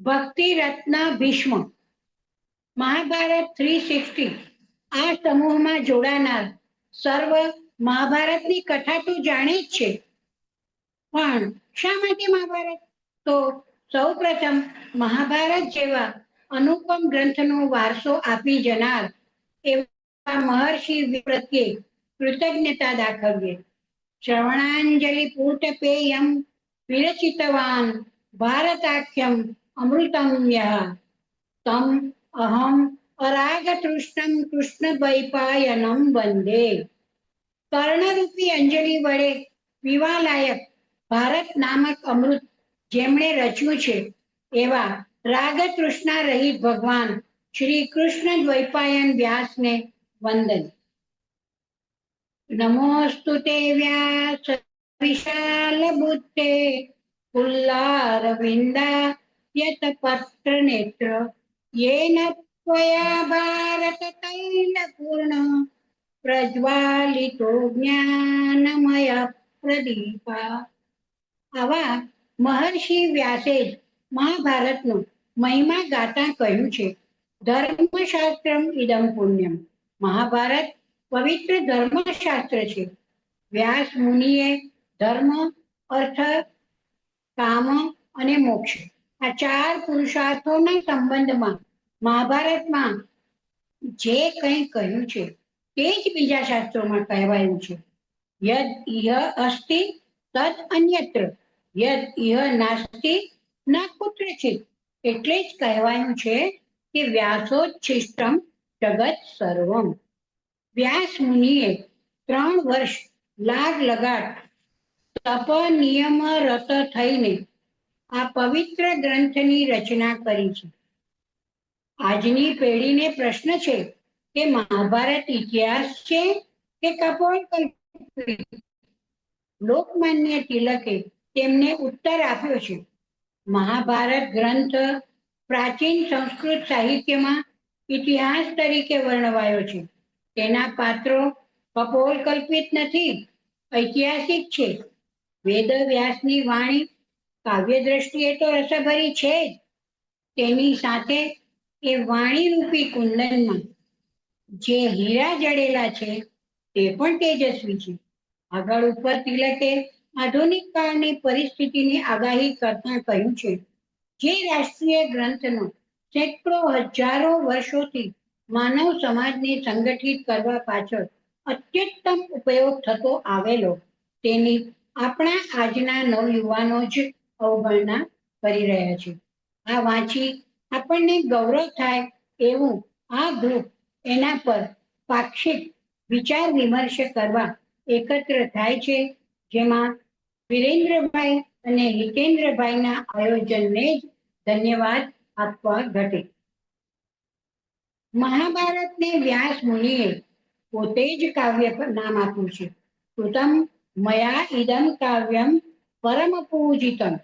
ભક્તિ રત્ન ભીષ્મ મહાભારત 360 આ સમૂહમાં જોડાનાર સર્વ મહાભારતની કથા તો જાણે જ છે, પણ શા માટે મહાભારત? તો સૌપ્રથમ મહાભારત જેવા અનુપમ ગ્રંથનો વારસો આપી જનાર એવા મહર્ષિ પ્રત્યે કૃતજ્ઞતા દાખવીએ. શ્રવણાંજલિ પૂર્ટપેયમ વિરચિતવાન ભારતાખ્યમ અમૃતમ યઃ તમ અહમ અરાગતૃષ્ણમ કૃષ્ણદ્વૈપાયનમ વંદે. કર્ણરૂપી અંજલિ વડે પીવાલાયક ભારત નામક અમૃત જેમણે રચ્યું છે એવા રાગ તૃષ્ણા રહિત ભગવાન શ્રી કૃષ્ણ દ્વૈપાયન વ્યાસને વંદન. નમોસ્તુ તે વ્યાસ વિશાલ બુદ્ધે પુલ્લારવિંદા યત પત્ર નેત્ર येन त्वया भारत तैल पूर्ण प्रज्वालितो ज्ञानमय प्रदीपा. આવા મહર્ષિ વ્યાસે જ મહાભારતનો મહિમા ગાતા કહ્યું છે, ધર્મશાસ્ત્રમ ઇદમ પુણ્યમ. મહાભારત પવિત્ર ધર્મશાસ્ત્ર છે. વ્યાસ મુનિએ ધર્મ, અર્થ, કામ અને મોક્ષ આ ચાર પુરુષાર્થોના સંબંધમાં મહાભારતમાં જે કંઈ કહ્યું છે તે જ બીજા શાસ્ત્રોમાં કહેવાયું છે. યદ ઇહ અસ્તિ તદ અન્યત્ર યદ ઇહ નાસ્તિ ન કુત્રચિત. એટલે જ કહેવાયું છે કે વ્યાસોચ્છિષ્ટમ જગત સર્વમ. વ્યાસ મુનિએ 3 વર્ષ લાગ લગાડ તપ નિયમ રત થઈને આ પવિત્ર ગ્રંથની રચના કરી છે. આજની પેઢીને પ્રશ્ન છે કે મહાભારત ઇતિહાસ છે કે કપોળકલ્પિત? લોકમાન્ય તિલકે તેમને ઉત્તર આપ્યો છે. મહાભારત ગ્રંથ પ્રાચીન સંસ્કૃત સાહિત્યમાં ઇતિહાસ તરીકે વર્ણવાયો છે. તેના પાત્રો કપોળકલ્પિત નથી, ઐતિહાસિક છે. વેદ વ્યાસની વાણી કાવ્ય દ્રષ્ટિએ તો રસભરી છે જ, તેની સાથે એ વાણીરૂપી કુંદનમાં જે હીરા જડેલા છે તે પણ તેજસ્વી છે. આગળ ઉપર તિલકે આધુનિક કાળની પરિસ્થિતિની આગાહી કરતા કહ્યું છે, જે રાષ્ટ્રીય ગ્રંથનો સેંકડો હજારો વર્ષોથી માનવ સમાજને સંગઠિત કરવા પાછળ અત્યુત્તમ ઉપયોગ થતો આવેલો, તેની આપણા આજના નવયુવાનો જ અવગણના કરી રહ્યા છે. આ વાંચી આપણને ગૌરવ થાય એવું આ ગ્રુપ એના પર પાક્ષિક વિચાર વિમર્શ કરવા એકત્ર થાય છે, જેમાં વિરેન્દ્રભાઈ અને હિતેન્દ્રભાઈના આયોજનને જ ધન્યવાદ આપવા ઘટે. મહાભારતને વ્યાસ મુનિએ પોતે જ કાવ્ય નામ આપ્યું છે. કૃતમ મયા ઇદમ કાવ્યમ પરમ પૂજિતમ.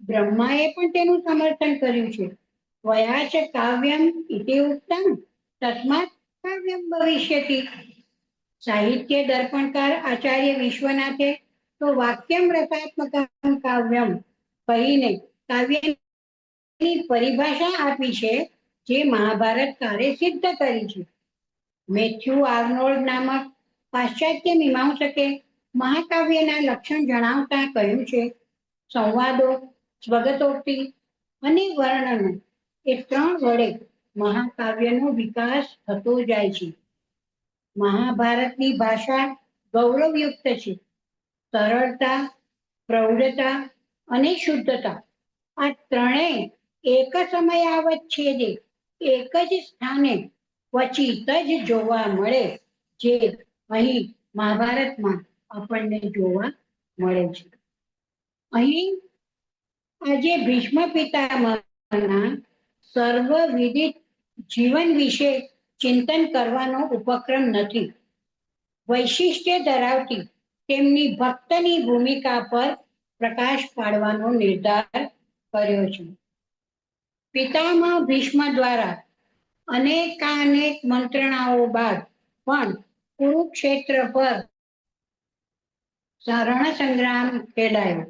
બ્રહ્માએ પણ તેનું સમર્થન કર્યું છે. ત્વયા ચ કાવ્યમ ઇતિ ઉક્તમ તસ્માત કાવ્યમ ભવિષ્યતિ. સાહિત્ય દર્પણકાર આચાર્ય વિશ્વનાથે તો વાક્યમ રસાત્મકમ કાવ્યમ કહીને કાવ્યની પરિભાષા આપી છે, જે મહાભારતકારે સિદ્ધ કરી છે. મેથ્યુ આર્નોલ્ડ નામક પાશ્ચાત્ય મીમાંસકે મહાકાવ્યના લક્ષણ જણાવતા કહ્યું છે, સંવાદો, સ્વગતોક્તિ અને વર્ણનો એ 3 વડે મહાકાવ્યનો વિકાસ થતો જાય છે. મહાભારતની ભાષા ગૌરવયુક્ત છે. સરળતા, પ્રૌઢતા અને શુદ્ધતા આ ત્રણેય એક સમયાવચ્છેદે એક જ સ્થાને ક્વચિત જ જોવા મળે, જે અહીં મહાભારતમાં આપણને જોવા મળે છે. અહીં આજે ભીષ્મ પિતામહના સર્વવિદિત જીવન વિશે ચિંતન કરવાનો ઉપક્રમ નથી. વૈશિષ્ટ્ય ધરાવતી તેમની ભક્તની ભૂમિકા પર પ્રકાશ પાડવાનો નિર્ધાર કર્યો છે. પિતામહ ભીષ્મ દ્વારા અનેકાનેક મંત્રણાઓ બાદ પણ કુરુક્ષેત્ર પર રણ સંગ્રામ ખેલાયો.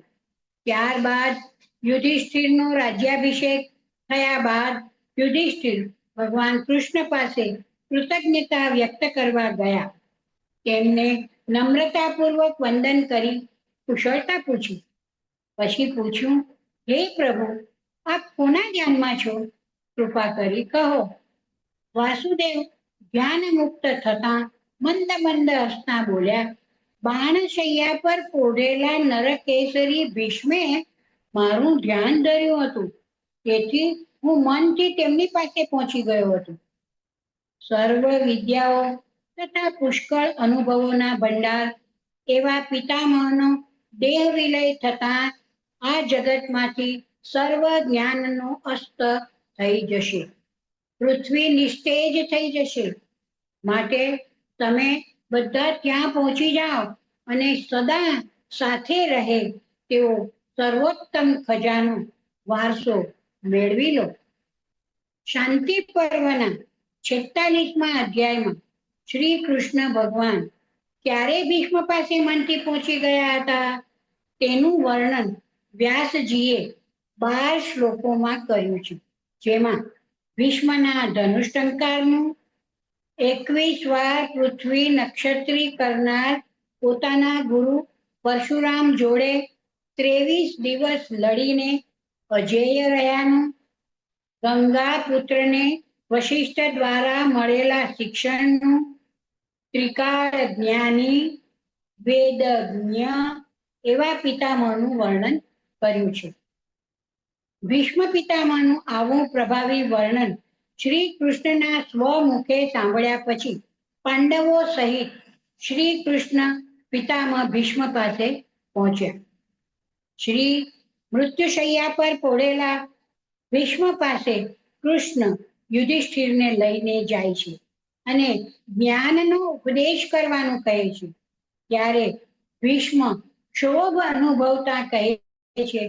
ત્યારબાદ યુધિષ્ઠિરનો રાજ્યાભિષેક થયા બાદ યુધિષ્ઠિર ભગવાન કૃષ્ણ પાસે કૃતજ્ઞતા વ્યક્ત કરવા ગયા. તેમને નમ્રતાપૂર્વક વંદન કરી કુશળતા પૂછી. પછી પૂછ્યું, હે પ્રભુ, આપ કોના ધ્યાનમાં છો? કૃપા કરી કહો. વાસુદેવ ધ્યાન મુક્ત થતા મંદ મંદ હસતા બોલ્યા, બાણશૈયા પર પોઢેલા નરકેસરી ભીષ્મે મારું ધ્યાન ધર્યું હતું, તેથી હું મનથી તેમની પાસે પહોંચી ગયો હતો. સર્વ વિદ્યાઓ તથા પુષ્કળ અનુભવોના ભંડાર એવા પિતામહનો દેહ વિલય થતા આ જગતમાંથી સર્વ જ્ઞાનનો અસ્ત થઈ જશે. પૃથ્વી નિસ્તેજ થઈ જશે. માટે તમે બધા ત્યાં પહોંચી જાઓ અને સદા સાથે રહે તેવો સર્વોત્તમ ખજાનો વારસો મેળવી લો. શાંતિ પર્વના 46મા અધ્યાયમાં શ્રી કૃષ્ણ ભગવાન ક્યારે ભીષ્મ પાસે મનથી પહોંચી ગયા હતા તેનું વર્ણન વ્યાસજીએ 12 શ્લોકોમાં કર્યું છે, જેમાં ભીષ્મના ધનુષ્ટંકારનું, 21 વાર પૃથ્વી નક્ષત્રી કરનાર પોતાના ગુરુ પરશુરામ જોડે 23 દિવસ લડીને અજેય રહ્યાનું, ગંગા પુત્રને વશિષ્ઠ દ્વારા મળેલા શિક્ષણનું, ત્રિકાળ જ્ઞાની વેદજ્ઞ એવા પિતામહનું વર્ણન કર્યું છે. ભીષ્મ પિતામહનું આવું પ્રભાવી વર્ણન શ્રી કૃષ્ણના સ્વમુખે સાંભળ્યા પછી પાંડવો સહિત શ્રી કૃષ્ણ પિતામહ ભીષ્મ પાસે પહોંચ્યા. શ્રી મૃત્યુશૈયા પર પોઢેલા ભીષ્મ પાસે કૃષ્ણ યુધિષ્ઠિરને લઈને જાય છે અને જ્ઞાનનો ઉપદેશ કરવાનું કહે છે. ત્યારે ભીષ્મ ક્ષોભ અનુભવતા કહે છે,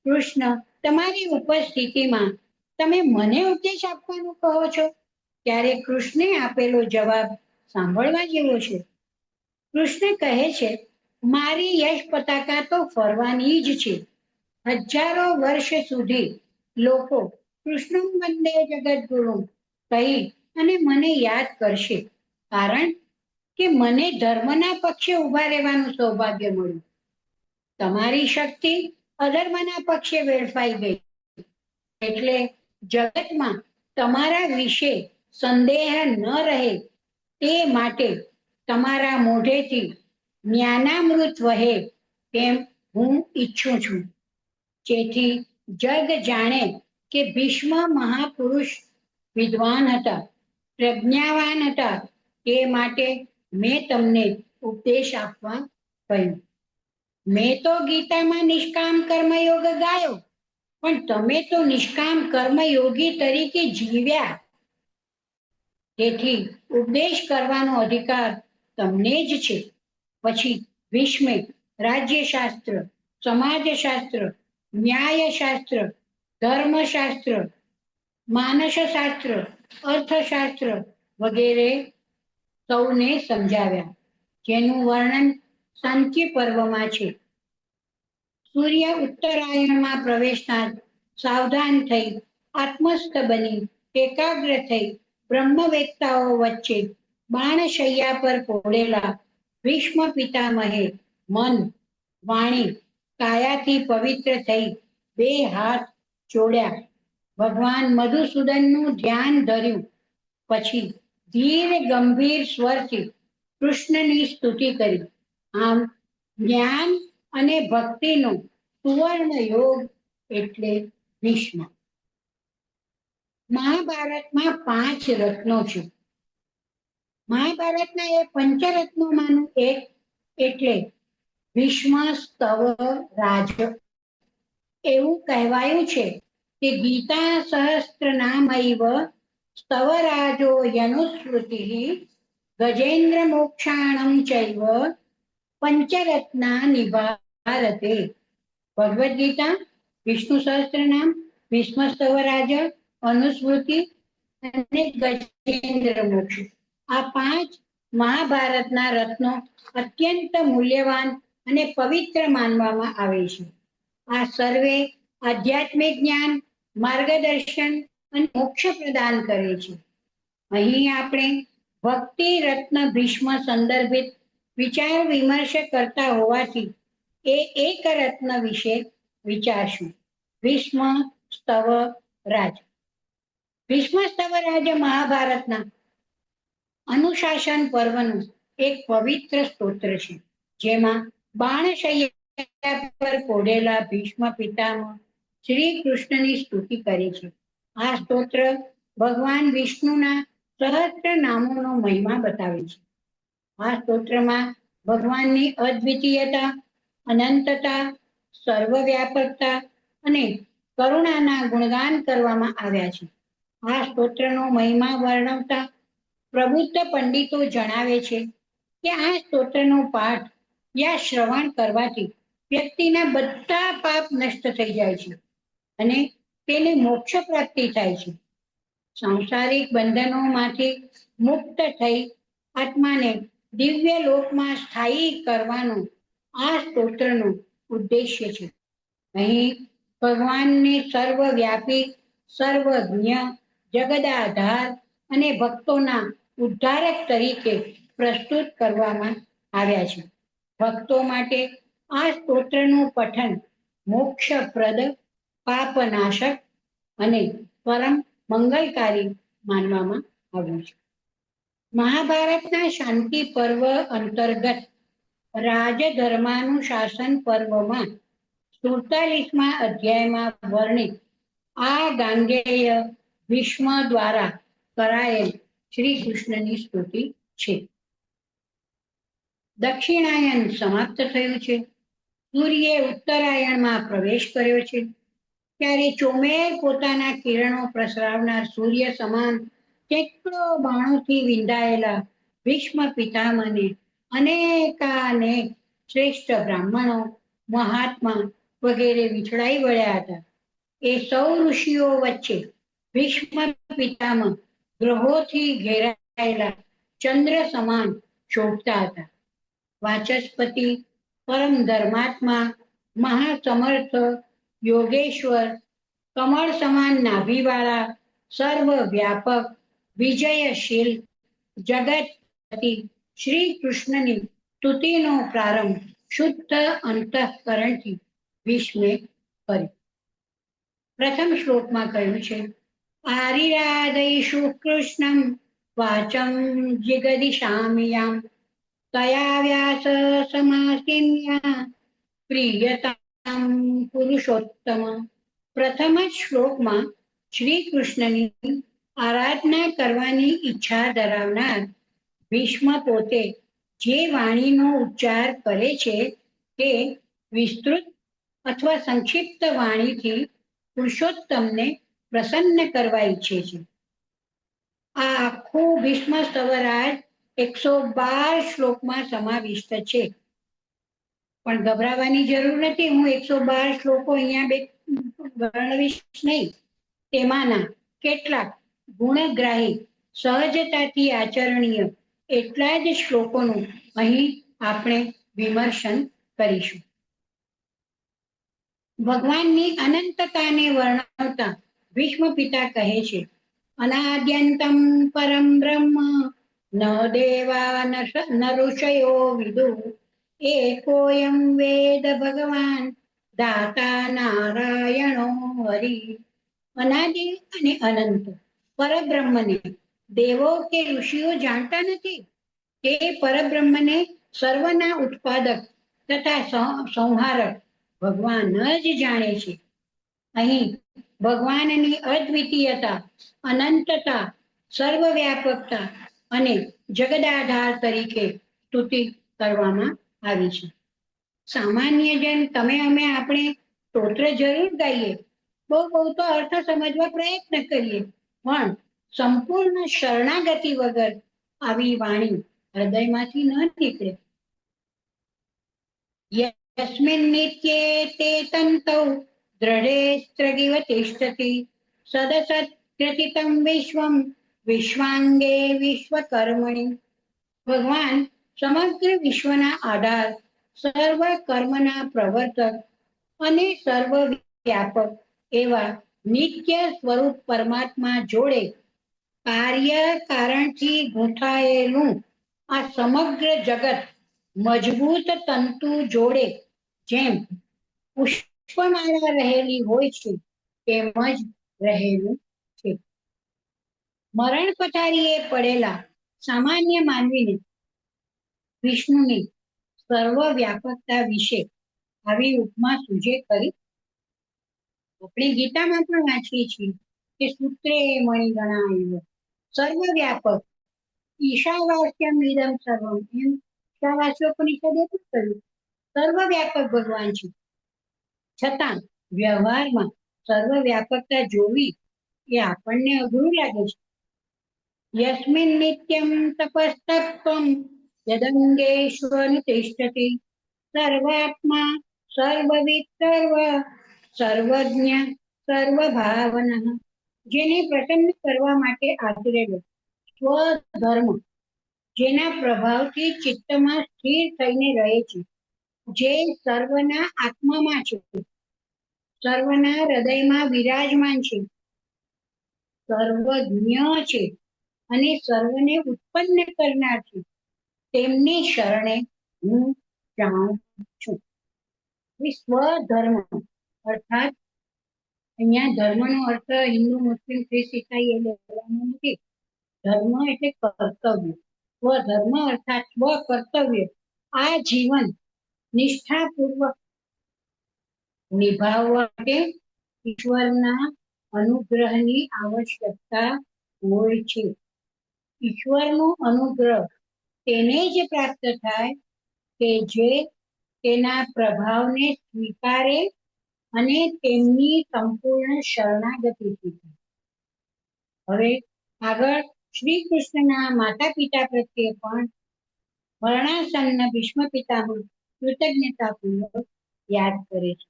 કૃષ્ણ, તમારી ઉપસ્થિતિમાં તમે મને ઉપદેશ આપવાનું કહો છો? ત્યારે કૃષ્ણે આપેલો જવાબ સાંભળવા જેવો છે. કૃષ્ણ કહે છે, મારી યશ પતાકા તો ફરવાની જ છે. હજારો વર્ષ સુધી લોકો કૃષ્ણ વંદે જગદગુરુ કહી અને મને યાદ કરશે, કારણ કે મને ધર્મના પક્ષે ઊભા રહેવાનું સૌભાગ્ય મળ્યું. તમારી શક્તિ અધર્મના પક્ષે વેડફાઈ ગઈ, એટલે જગતમાં તમારા વિશે સંદેહ ન રહે તે માટે તમારા મોઢેથી જ્ઞાનામૃત વહે તેમ હું ઈચ્છું છું, જેથી જગ જાણે કે ભીષ્મ મહાપુરુષ વિદ્વાન હતા, પ્રજ્ઞાવાન હતા. તે માટે મેં તમને ઉપદેશ આપવા કહ્યું. મેં તો ગીતામાં નિષ્કામ કર્મયોગ ગાયો, પણ તમે તો નિષ્કામ કર્મયોગી તરીકે જીવ્યા, તેથી ઉપદેશ કરવાનો અધિકાર તમને જ છે. પછી ભીષ્મે રાજ્યશાસ્ત્ર, સમાજશાસ્ત્ર, ન્યાયશાસ્ત્ર, ધર્મશાસ્ત્ર, માનસશાસ્ત્ર, અર્થશાસ્ત્ર વગેરે સૌને સમજાવ્યા, જેનું વર્ણન સાંખ્ય પર્વમાં છે. સૂર્ય ઉત્તરાયણમાં પ્રવેશતા સાવધાન થઈ આત્મસ્થ બની એકાગ્ર થઈ બ્રહ્મવેત્તાઓ વચ્ચે બાણશૈયા પર પોઢેલા ભીષ્મ પિતામહે મન, વાણી, કાયાથી પવિત્ર થઈ 2 હાથ જોડ્યા, ભગવાન મધુસૂદનનું ધ્યાન ધર્યું. પછી ધીર ગંભીર સ્વરથી કૃષ્ણની સ્તુતિ કરી. આમ જ્ઞાન અને ભક્તિનો સુવર્ણ યોગ એટલે ભીષ્મ. મહાભારતમાં 5 રત્નો છે. મહાભારતના એ પંચરત્નોમાંનું એક એટલે ભીષ્મ સ્તવ રાજ. એવું કહેવાયું છે કે ગીતા સહસ્ત્ર નામૈવ સ્તવરાજો યનુસ્મૃતિ ગજેન્દ્ર મોક્ષાણમ ચૈવ પંચરત્ના નિભારતે. ભગવદ્ ગીતા, વિષ્ણુ સહસ્ત્ર નામ, ભીષ્મ સ્તવરાજ, અનુસ્મૃતિ અને ગજેન્દ્ર મોક્ષ, આ 5 મહાભારતના રત્નો અત્યંત મૂલ્યવાન અને પવિત્ર માનવામાં આવે છે. આ સર્વે આધ્યાત્મિક જ્ઞાન માર્ગદર્શન અને મોક્ષ પ્રદાન કરે છે. અહીં આપણે ભક્તિ રત્ન ભીષ્મ સંદર્ભિત વિચાર વિમર્શ કરતા હોવાથી એ એક રત્ન વિશે વિચારશું. ભીષ્મ સ્તવ રાજ. ભીષ્મ સ્તવ રાજ મહાભારતના અનુશાસન પર્વનું એક પવિત્ર સ્તોત્ર છે, જેમાં બાણશૈયા પર કોડેલા ભીષ્મ પિતામહ શ્રી કૃષ્ણની સ્તુતિ કરી છે. આ સ્તોત્ર ભગવાન વિષ્ણુના સહસ્ત્ર નામોનો મહિમા બતાવે છે. આ સ્તોત્રમાં ભગવાનની અદ્વિતીયતા, અનંતતા, સર્વવ્યાપકતા અને કરુણાના ગુણગાન કરવામાં આવ્યા છે. આ સ્તોત્રનો મહિમા વર્ણવતા પ્રબુદ્ધ પંડિતો જણાવે છે કે આ સ્તોત્રનો પાઠ યા શ્રવણ કરવાથી વ્યક્તિના બધા પાપ નષ્ટ થઈ જાય છે અને તેને મોક્ષ પ્રાપ્તિ થાય છે. સાંસારિક બંધનોમાંથી મુક્ત થઈ આત્માને દિવ્ય લોકમાં સ્થાયી કરવાનો આ સ્તોત્રનો ઉદ્દેશ્ય છે. અહીં ભગવાનને સર્વવ્યાપી, સર્વજ્ઞ, જગદાધાર અને ભક્તોના ઉદ્ધારક તરીકે પ્રસ્તુત કરવામાં આવ્યા છે. ભક્તો માટે આ સ્તોત્રનું પઠન મોક્ષપ્રદ, પાપનાશક અને પરમ મંગલકારી માનવામાં આવ્યું છે. મહાભારતના શાંતિ પર્વ અંતર્ગત રાજધર્માનુશાસન પર્વમાં 47મા અધ્યાયમાં વર્ણિત આ ગાંગેય ભીષ્મ દ્વારા કરાયેલ શ્રી કૃષ્ણની સ્તુતિ છે. દક્ષિણાયન સમાપ્ત થયું છે. સૂર્યે ઉત્તરાયણમાં પ્રવેશ કર્યો છે. ત્યારે ચોમેર પોતાના કિરણો પ્રસરાવનાર સૂર્ય સમાન કેટલો બાણોથી વિંધાયેલા ભીષ્મ પિતામહને અનેકાનેક શ્રેષ્ઠ બ્રાહ્મણો, મહાત્મા વગેરે વિછડાઈ વળ્યા હતા. એ સૌ ઋષિઓ વચ્ચે ભીષ્મ પિતામહ ગ્રહોથી ઘેરાયેલા ચંદ્ર સમાન શોભતા હતા. વાચસ્પતિ, પરમ ધર્માત્મા, મહાસમર્થ, યોગેશ્વર, કમળ સમાન નાભીવાળા, સર્વ વ્યાપક, વિજયશીલ, જગતપતિ શ્રી કૃષ્ણની સ્તુતિનો પ્રારંભ શુદ્ધ અંતઃકરણથી ભીષ્મે કર્યો. પ્રથમ શ્લોકમાં કહ્યું છે, આરિરાદૈષુ કૃષ્ણમ વાચમ જિગદિશામિયામ તયા વ્યાસ સમાસિન્યા પ્રિયતામ પુરુષોત્તમ. પ્રથમ જ શ્લોકમાં શ્રી કૃષ્ણની આરાધના કરવાની ઈચ્છા ધરાવનાર ભીષ્મ પોતે જે વાણીનો ઉચ્ચાર કરે છે તે વિસ્તૃત અથવા સંક્ષિપ્ત વાણીથી પુરુષોત્તમને પ્રસન્ન કરવા ઈચ્છે છે. આ આખું ભીષ્મ સ્તવરાજ 112 શ્લોકમાં સમાવિષ્ટ છે. પણ ગભરાવાની જરૂર નથી. હું 112 શ્લોકો અહીંયા વર્ણવીશ નહીં. તેમાંના કેટલાક ગુણગ્રાહી, સહજતાથી આચરણીય એટલા જ શ્લોકોનું અહીં આપણે વિમર્શન કરીશું. ભગવાનની અનંતતાને વર્ણવતા ભીષ્મ પિતા કહે છે, અનાદ્યંતમ પરમ બ્રહ્મ ન દેવા ન ઋષયો વિદુ એકોયમ વેદ ભગવાન દાતા નારાયણો હરિ. અનાદિ અને અનંત પરબ્રહ્મને દેવો કે ઋષિઓ જાણતા નથી. તે પરબ્રહ્મને સર્વના ઉત્પાદક તથા સંહારક ભગવાન જ જાણે છે. અહીં ભગવાનની અદ્વિતીયતા, અનંતતા, સર્વવ્યાપકતા અને જગદાધાર તરીકે સ્તુતિ કરવામાં આવી છે. સામાન્ય જન તમે અમે આપણે સ્તોત્ર જરૂર ગાઈએ, બહુ તો અર્થ સમજવા પ્રયત્ન કરીએ, પણ સંપૂર્ણ શરણાગતિ વગર આવી વાણી હૃદયમાંથી ન નીકળે. યસ્મિન નિત્યે તે તંતૌ દ્રઢે સ્ત્રગિવ તિષ્ઠતિ સદસત ગ્રથિતમ વિશ્વમ વિશ્વાંગે વિશ્વકર્મણિ. ભગવાન સમગ્ર વિશ્વના આધાર, સર્વ કર્મના પ્રવર્તક અને સર્વવ્યાપક એવા નિત્ય સ્વરૂપ પરમાત્મા જોડે કાર્ય કારણથી ગૂંથાયેલું આ સમગ્ર જગત મજબૂત તંતુ જોડે જેમ પુષ્પમાળા રહેલી હોય છે તેમ જ રહેલું છે. મરણ પથારીએ પડેલા સામાન્ય માનવીને વિષ્ણુની સર્વ વ્યાપકતા વિશે આવી ઉપમા સૂજે કરી. આપણે ગીતામાં પણ વાંચીએ છીએ કે સૂત્રે મણિગણા એવ સર્વ વ્યાપક ઈશાવાસ્યમ ઇદમ સર્વમ, એમ ઈશાવાસ્યોપનિષદે પણ કહ્યું સર્વ વ્યાપક ભગવાન છે. છતાં વ્યવહારમાં સર્વ વ્યાપકતા જોવી એ આપણને અઘરું લાગે છે. યસ્મિન નિત્યમ તપસ્તત્વમ યદંગેશ્વનુતિષ્ઠતિ સર્વાત્મા સર્વવિદ સર્વજ્ઞ સર્વભાવનઃ, જેને પ્રસન્ન કરવા માટે આચરેલો સ્વધર્મ જેના પ્રભાવથી ચિત્તમાં સ્થિર થઈને રહે છે, જે સર્વના આત્મામાં છે, સર્વના હૃદયમાં વિરાજમાન છે, સર્વજ્ઞ છે અને સર્વને ઉત્પન્ન કરનાર છે, તેમની શરણે હું જાઉં છું. સ્વધર્મ અર્થાત અહીંયા ધર્મનો અર્થ હિન્દુ મુસ્લિમ ખ્રિસ્ત ઈસાઈ એ લેવાનો નથી. ધર્મ એટલે કર્તવ્ય. સ્વધર્મ અર્થાત સ્વ કર્તવ્ય આ જીવન નિષ્ઠાપૂર્વક નિભાવવા માટે ઈશ્વરના અનુગ્રહની આવશ્યકતા હોય છે. ઈશ્વરનો અનુગ્રહ તેને જ પ્રાપ્ત થાય કે જે તેના પ્રભાવને સ્વીકારે અને તેમની સંપૂર્ણ શરણાગતિ. હવે આગળ શ્રી કૃષ્ણના માતા પિતા પ્રત્યે પણ મરણાસન્ન ભીષ્મ પિતામહ કૃતજ્ઞતાપૂર્વક યાદ કરે છે.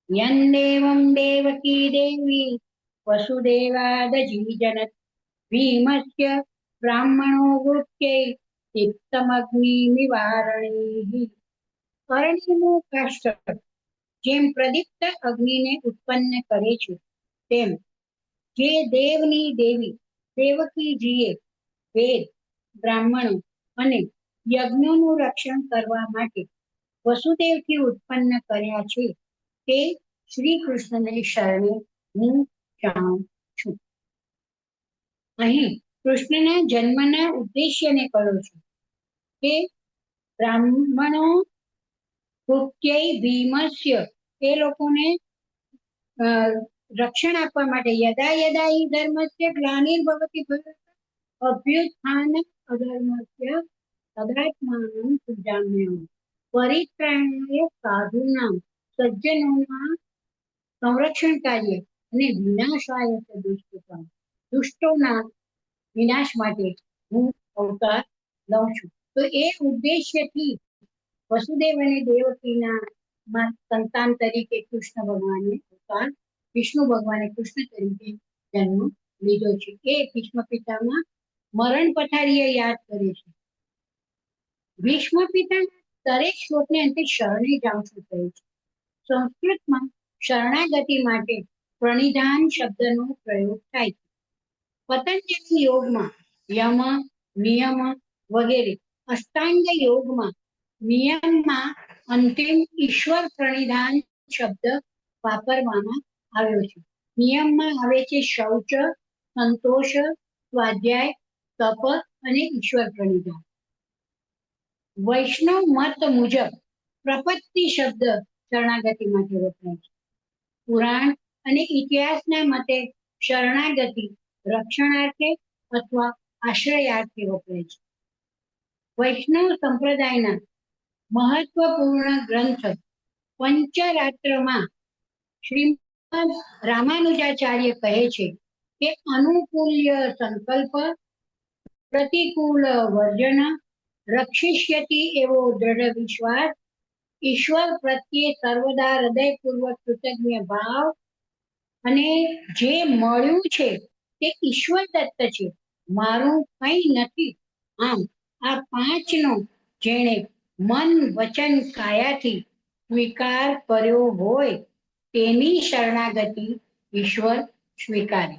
યન્દેવં દેવકી દેવી વસુદેવાદજીજનત ભીમસ્ય બ્રાહ્મણો વૃત્યૈ દીપ્તમગ્નિમિવારણૈઃ. અરણ્યનું કાષ્ઠ જેમ પ્રદીપ્ત અગ્નિને ઉત્પન્ન કરે છે, તેમ જે દેવની દેવી દેવકીજીએ વેદ, બ્રાહ્મણો અને યજ્ઞોનું રક્ષણ કરવા માટે વસુદેવથી ઉત્પન્ન કર્યા છે, તે શ્રી કૃષ્ણને શરણે હું જાઉં છું. અહીં કૃષ્ણના જન્મના ઉદ્દેશ્યને કહ્યું છે કે બ્રાહ્મણો કૃત્યૈ ભીમસ્ય, એ લોકોને રક્ષણ આપવા માટે યદા યદા હિ ધર્મસ્ય ગ્લાનિર્ભવતિ ભારત અભ્યુત્થાન અધર્મસ્ય તદાત્માનં સૃજામ્યહં પરિત્રાણાય સાધૂનાં, સજ્જનોના સંરક્ષણ કાર્ય અને વિનાશાય દુષ્ટતા, દુષ્ટોના વિનાશ માટે હું અવતાર લઉં છું. તો એ ઉદ્દેશ્યથી વસુદેવ અને દેવકીના સંતાન તરીકે કૃષ્ણ ભગવાને અવતાર, વિષ્ણુ ભગવાને કૃષ્ણ તરીકે જન્મ લીધો છે. એ ભીષ્મ પિતામાં મરણ પથારીએ યાદ કરે છે. ભીષ્મ પિતા દરેક શ્લોકને અંતે શરણે જાઉં છું કહે છે. સંસ્કૃતમાં શરણાગતિ માટે પ્રણિધાન શબ્દનો પ્રયોગ થાય છે. પતંજલિ યોગમાં યમ, નિયમ વગેરે, અષ્ટાંગ યોગમાં નિયમમાં અંતિમ ઈશ્વર પ્રણિધાન શબ્દ વાપરવામાં આવ્યો છે. નિયમમાં આવે છે શૌચ, સંતોષ, સ્વાધ્યાય, તપ અને ઈશ્વર પ્રણિધાન. વૈષ્ણવ મત મુજબ પ્રપત્તિ શબ્દ શરણાગતિ માટે વપરાય છે. પુરાણ અને ઇતિહાસના મતે શરણાગતિ રક્ષણાર્થે અથવા આશ્રયાર્થે વપરાય છે. વૈષ્ણવ સંપ્રદાયના મહત્વપૂર્ણ ગ્રંથ પંચરાત્રમાં શ્રીમદ રામાનુજાચાર્ય કહે છે કે અનુકૂલ્ય સંકલ્પ, પ્રતિકૂળ વર્જન, રક્ષિષ્યતિ એવો દ્રઢ વિશ્વાસ, ઈશ્વર પ્રત્યે સર્વદા હૃદયપૂર્વક કૃતજ્ઞ ભાવ અને જે મળ્યું છે તે ઈશ્વર દત્ત છે, મારું કંઈ નથી, આમ આ પાંચનો જેણે મન વચન કાયાથી સ્વીકાર કર્યો હોય તેની શરણાગતિ ઈશ્વર સ્વીકારે.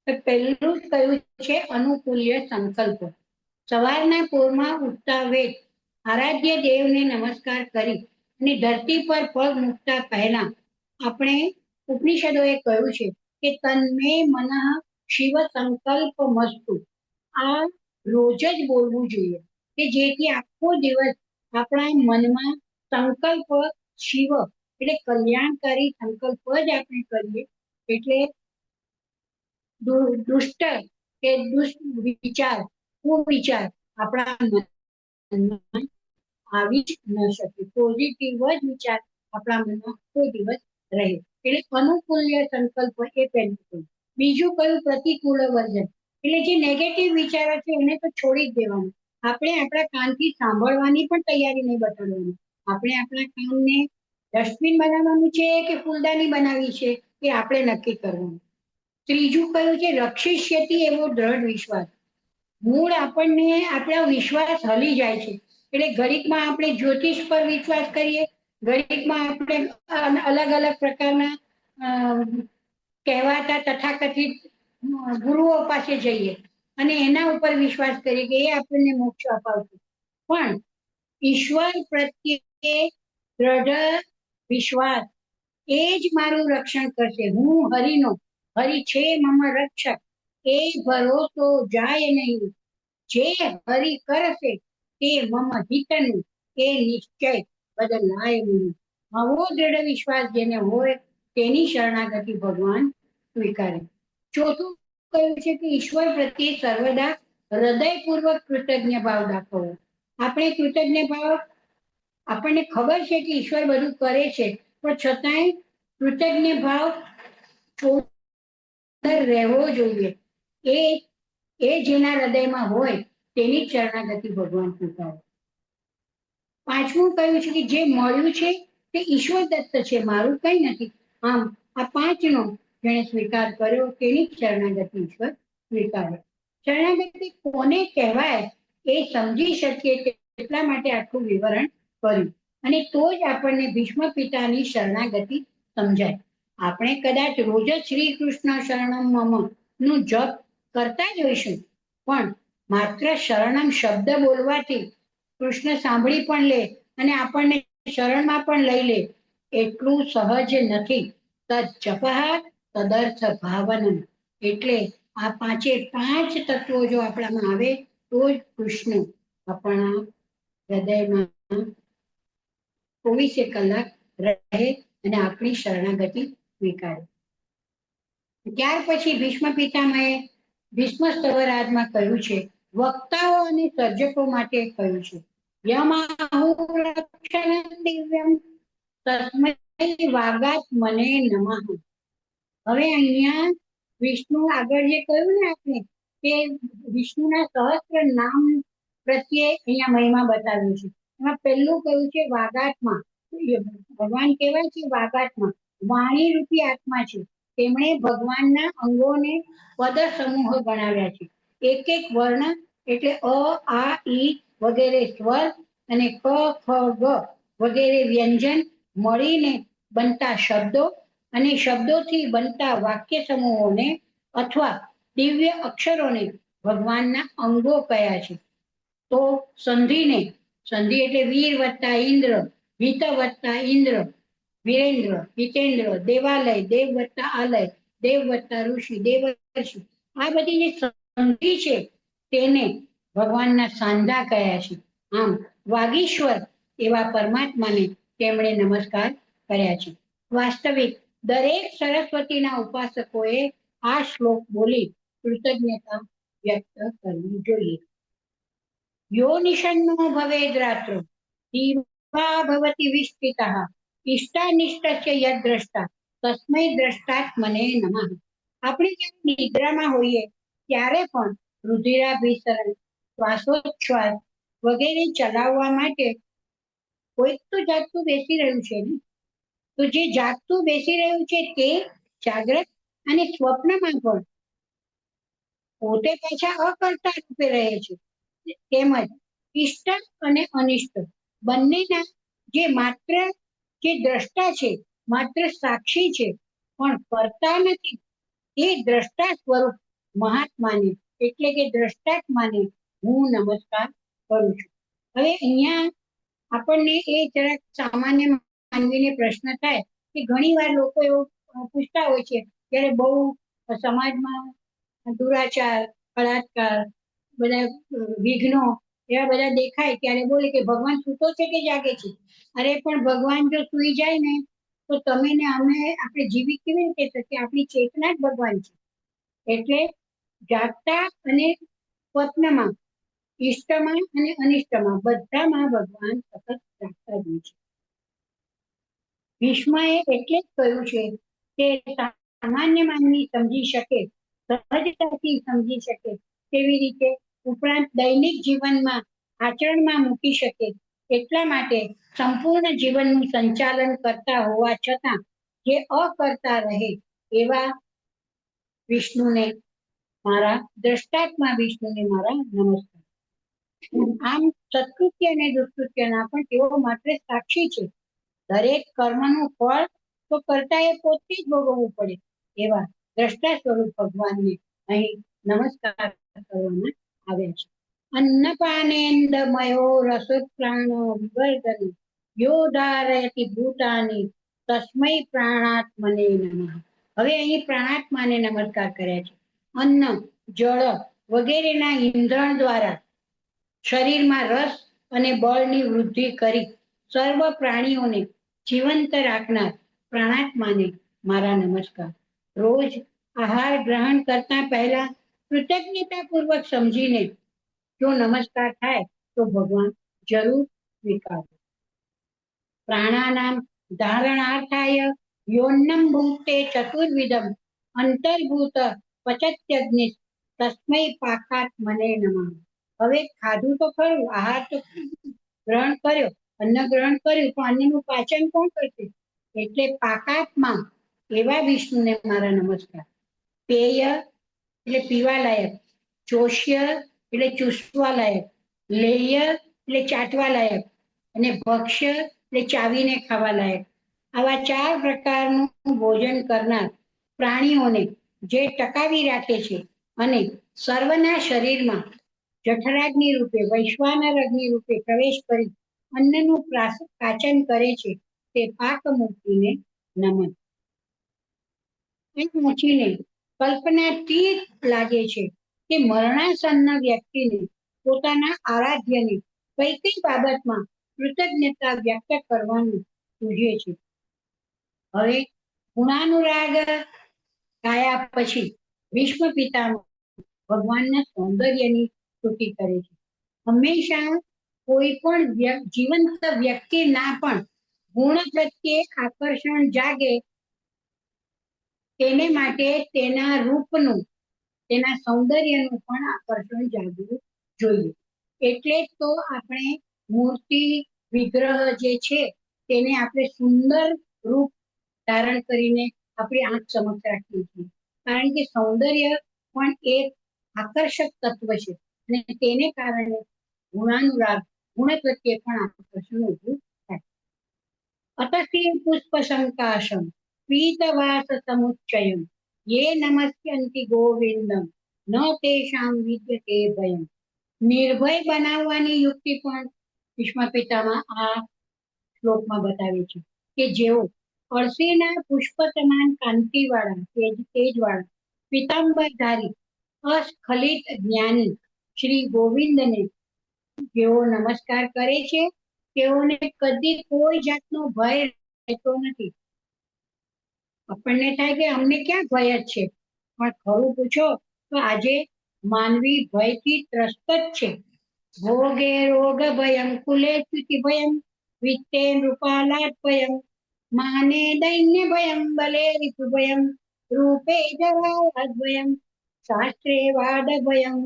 તો પહેલું જ કયું છે અનુકૂલ્ય સંકલ્પ. સવારના પોરમાં ઉઠતા વેત આરાધ્ય દેવને નમસ્કાર કરી અને ધરતી પર પગ મૂકતા પહેલા આપણે ઉપનિષદોએ કહ્યું છે કે તન્મે મનઃ શિવ સંકલ્પ મસ્તુ. આ રોજ જ બોલવું જોઈએ કે જેથી આખો દિવસ આપણા મનમાં સંકલ્પ શિવ એટલે કલ્યાણકારી સંકલ્પ જ આપણે કરીએ, એટલે દુષ્ટ કે દુષ્ટ વિચાર કુવિચાર આપણા મનમાં આવી જ ન શકે. પોઝિટિવ જ વિચાર આપણા મનમાં કોઈ દિવસ રહે. એટલે અનુકૂલ્ય સંકલ્પ એ પહેલું. બીજું કયું પ્રતિકૂળ વર્જન, એટલે જે નેગેટિવ વિચારો છે એને તો છોડી જ દેવાનું. આપણે આપણા કાનથી સાંભળવાની પણ તૈયારી નહીં બતાવવાની. આપણે આપણા કાનને ડસ્ટબિન બનાવવાનું છે કે ફૂલદાની બનાવી છે એ આપણે નક્કી કરવાનું. ત્રીજું કયું છે રક્ષિષ્યતિ એવો દ્રઢ વિશ્વાસ. મૂળ આપણને આપણા વિશ્વાસ હલી જાય છે, એટલે ઘડીકમાં આપણે જ્યોતિષ પર વિશ્વાસ કરીએ, ઘડીકમાં આપણે અલગ અલગ પ્રકારના કહેવાતા તથાકથિત ગુરુઓ પાસે જઈએ અને એના ઉપર વિશ્વાસ કરીએ કે એ આપણને મોક્ષ અપાવશે. પણ ઈશ્વર પ્રત્યે દ્રઢ વિશ્વાસ એ જ મારું રક્ષણ કરશે. હું હરિનો, હરિ છે મમ રક્ષક, એ ભરોસો જાય નહીં. જે હરિ કરશે તે મમ હિતનું, એ નિશ્ચય બદલાય નહીં. આવો દ્રઢ વિશ્વાસ જેને હોય તેની શરણાગતિ ભગવાન સ્વીકારે. ચોથું કહ્યું છે કે ઈશ્વર પ્રત્યે સર્વદા હૃદયપૂર્વક કૃતજ્ઞ ભાવ દાખવવો. આપણે કૃતજ્ઞ ભાવ, આપણને ખબર છે કે ઈશ્વર બધું કરે છે પણ છતાંય કૃતજ્ઞ ભાવ રહેવો જોઈએ. એ જેના હૃદયમાં હોય તેની શરણાગતિ ભગવાન સ્વીકારે. પાંચમું કહ્યું છે કે જે મળ્યું છે તે ઈશ્વર દત્ત છે, મારું કઈ નથી. આમ આ પાંચનો જેણે સ્વીકાર કર્યો તેની શરણાગતિ ઈશ્વર સ્વીકારે. શરણાગતિ કોને કહેવાય એ સમજી શકીએ એટલા માટે આખું વિવરણ કર્યું, અને તો જ આપણને ભીષ્મ પિતાની શરણાગતિ સમજાય. આપણે કદાચ રોજ જ શ્રી કૃષ્ણ શરણમ મમ નું જપ કરતા જ હોઈશું, પણ માત્ર શરણમ શબ્દ બોલવાથી કૃષ્ણ સાંભળી પણ લે અને આપણને શરણમાં પણ લઈ લે એટલું સહજ નથી. તદ જપઃ તદર્થ ભાવનમ. એટલે આ પાંચે પાંચ તત્વો જો આપણામાં આવે તો જ કૃષ્ણ આપણા હૃદયમાં 24 કલાક રહે અને આપણી શરણાગતિ સ્વીકારે. ત્યાર પછી ભીષ્મ પિતામહે ભીષ્મ સ્તવરાજમાં કહ્યું છે, વક્તાઓ અને સર્જકો માટે કહ્યું છે, યમાહુરક્ષણં દિવ્યમ તસ્મૈ વાગાત મને નમઃ. હવે અહીંયા વિષ્ણુ આગળ જે કહ્યું ને આપણે કે વિષ્ણુના સહસ્ત્ર નામ પ્રત્યે અહીંયા મહિમા બતાવ્યું છે. એમાં પહેલું કહ્યું છે વાગાત્મા. ભગવાન કહેવાય છે વાગાત્મા, વાણી રૂપી આત્મા છે. તેમણે ભગવાનના અંગોને પદ સમૂહ ગણાવ્યા છે. એક એક વર્ણ એટલે અ આ ઈ વગેરે સ્વર અને ક ખ ગ વગેરે વ્યંજન મળીને બનતા શબ્દો અને શબ્દોથી બનતા વાક્ય સમૂહોને અથવા દિવ્ય અક્ષરોને ભગવાનના અંગો કયા છે. તો સંધિને, સંધિ એટલે વીર વત્તા ઇન્દ્ર, હિત વત્તા ઇન્દ્ર, વીરેન્દ્ર, હિતેન્દ્ર, દેવાલય, દેવ વત્તા આલય, દેવ વત્તા ઋષિ, દેવર્ષિ, આ બધી જે સંધિ છે તેને ભગવાનના સાંધા કયા છે. આમ વાગીશ્વર એવા પરમાત્માને તેમણે નમસ્કાર કર્યા છે. વાસ્તવિક દરેક સરસ્વતીના ઉપાસકોએ આ શ્લોક બોલી કૃતજ્ઞતા વ્યક્ત કરવી જોઈએ. યો નિષન્નો ભવેદ રાત્રો દીવા ભવતિ વિષ્ટિતઃ ઇષ્ટાનિષ્ટસ્ય યદ દ્રષ્ટા તસ્મૈ દ્રષ્ટાત્મને નમઃ. આપણે જ્યારે નિદ્રામાં હોઈએ ત્યારે પણ રુધિરાભિસરણ, શ્વાસોચ્છ્વાસ વગેરે ચલાવવા માટે કોઈક તો જાગતું બેસી રહ્યું છે ને. તો જે જાગતું બેસી રહ્યું છે તે જાગ્રત અને સ્વપ્નમાં પણ પોતે પાછા અકર્તા રૂપે રહે છે. તેમજ ઇષ્ટ અને અનિષ્ટ બંનેના જે માત્ર જે દ્રષ્ટા છે માત્ર સાક્ષી છે પણ કરતા નથી. એ દ્રષ્ટા સ્વરૂપ મહાત્માને એટલે કે દ્રષ્ટાત્માને હું નમસ્કાર કરું છું. હવે અહીંયા આપણને એ જરાક સામાન્ય માનવીને પ્રશ્ન થાય કે ઘણી વાર લોકો એવું પૂછતા હોય છે જ્યારે બહુ સમાજમાં દુરાચાર, બળાત્કાર, બધા વિઘ્નો એવા બધા દેખાય ત્યારે બોલે કે ભગવાન સૂતો છે કે જાગે છે. અરે પણ ભગવાન જો સૂઈ જાય ને તો તમે ને અમે આપણે જીવી કેવી રીતે શકીએ? આપણી ચેતના જ ભગવાન છે. એટલે જાગતા અને સ્વપ્નમાં, ઇષ્ટમાં અને અનિષ્ટમાં બધામાં ભગવાન સતત જાગતા જ છે. ભીષ્મએ એટલે જ કહ્યું છે કે સામાન્ય માનવી સમજી શકે, સહજતાથી સમજી શકે તેવી રીતે ઉપરાંત દૈનિક જીવનમાં આચરણમાં મૂકી શકે એટલા માટે સંપૂર્ણ જીવનનું સંચાલન કરતા હોવા છતાં જે અકર્તા રહે એવા વિષ્ણુને મારા દ્રષ્ટાત્મા વિષ્ણુને મારા નમસ્કાર. આમ સત્કૃત્ય અને દુષ્કૃત્યના પણ તેઓ માત્ર સાક્ષી છે. દરેક કર્મનું ફળ તો કર્તાએ પોતે જ ભોગવવું પડે એવા દ્રષ્ટા સ્વરૂપ ભગવાનને અહીં નમસ્કાર કરવામાં આવ્યા છે. અન્નપાનેન્દમયો રસોત્પ્રાણો વિવર્ધન યો ધારયતિ ભૂતાની તસ્મૈ પ્રાણાત્મને નમઃ. હવે અહીં પ્રાણાત્માને નમસ્કાર કર્યા છે. અન્ન, જળ વગેરેના ઇંધણ દ્વારા શરીરમાં રસ અને બળની વૃદ્ધિ કરી સર્વ પ્રાણીઓને જીવંત રાખનાર પ્રાણાત્માને મારા નમસ્કાર. રોજ આહાર ગ્રહણ કરતા પહેલા કૃતજ્ઞતાપૂર્વક સમજીને જો નમસ્કાર થાય તો ભગવાન જરૂર સ્વીકારે. પ્રાણાનામ ધારણાર્થાય યોન્નમ ભૂંક્તે ચતુર્વિધમ અંતર્ભૂત પચત્યગ્નિ તસ્મૈ પાકાત્મને નમઃ. હવે ખાધું તો ખરું, આહાર તો ગ્રહણ કર્યો, અન્ન ગ્રહણ કર્યું, પણ અન્નનું પાચન કોણ કરશે? એટલે પાકાત્મા એવા વિષ્ણુને મારા નમસ્કાર. પેય એટલે પીવા લાયક, ચોષ્ય એટલે ચૂસવા લાયક, લેય એટલે ચાટવા લાયક અને ભક્ષ્ય એટલે ચાવીને ખાવા લાયક. આવા 4 પ્રકારનું ભોજન કરનાર પ્રાણીઓને જે ટકાવી રાખે છે અને સર્વના શરીરમાં જઠરાગ્નિ રૂપે, વૈશ્વાનર અગ્નિ રૂપે પ્રવેશ કરી અન્નનું પાચન કરે છે તે પાકમૂર્તિને નમન. પહોંચીને કલ્પનાતીત લાગે છે કે મરણાસન્ન વ્યક્તિને પોતાના આરાધ્યને કઈ કઈ બાબતમાં કૃતજ્ઞતા વ્યક્ત કરવાનું સૂઝે છે. હવે ગુણાનુરાગ ગાયા પછી ભીષ્મ પિતામહ ભગવાનના સૌંદર્યની સ્તુતિ કરે છે. હંમેશા કોઈ પણ જીવંત વ્યક્તિના પણ ગુણ પ્રત્યે આકર્ષણ જાગે તેને માટે તેના રૂપનું, તેના સૌંદર્યનું પણ આકર્ષણ જાગવું જોઈએ. એટલે જ તો આપણે મૂર્તિ, વિગ્રહ જે છે તેને આપણે સુંદર રૂપ ધારણ કરીને આપણી આંખ સમક્ષ રાખીએ છીએ. કારણ કે સૌંદર્ય પણ એક આકર્ષક તત્વ છે અને તેને કારણે ગુણાનુરાગ, ગુણ પ્રત્યે પણ આકર્ષણ ઊભું થાય. અતથી પુષ્પ સંકાશમ પીતવાસ સમુચ્ચયમ યે નમસ્યંતિ ગોવિંદમ ન તેષાં વિદ્યતે ભયમ. નિર્ભય બનાવવાની યુક્તિ પણ ભીષ્મ પિતામાં આ શ્લોકમાં બતાવે છે કે જેઓ અળસીના પુષ્પ સમાન કાંતિવાળા, તેજવાળા, પીતાંબરધારી, અસ્ખલિત જ્ઞાની શ્રી ગોવિંદને જેઓ નમસ્કાર કરે છે તેઓને કદી કોઈ જાતનો ભય રહેતો નથી. આપણને થાય કે અમને ક્યાં ભય જ છે, પણ ખરું પૂછો તો આજે માનવી ભયથી ત્રસ્ત જ છે. ભોગે રોગ ભયમ, કુલે ચ્યુતિ ભયમ, વિત્તે નૃપાલાદ ભયમ, માને દૈન્ય ભયમ, બલે રિપુ ભયમ, રૂપે જરાયાદ ભયમ, શાસ્ત્રે વાદ ભયમ,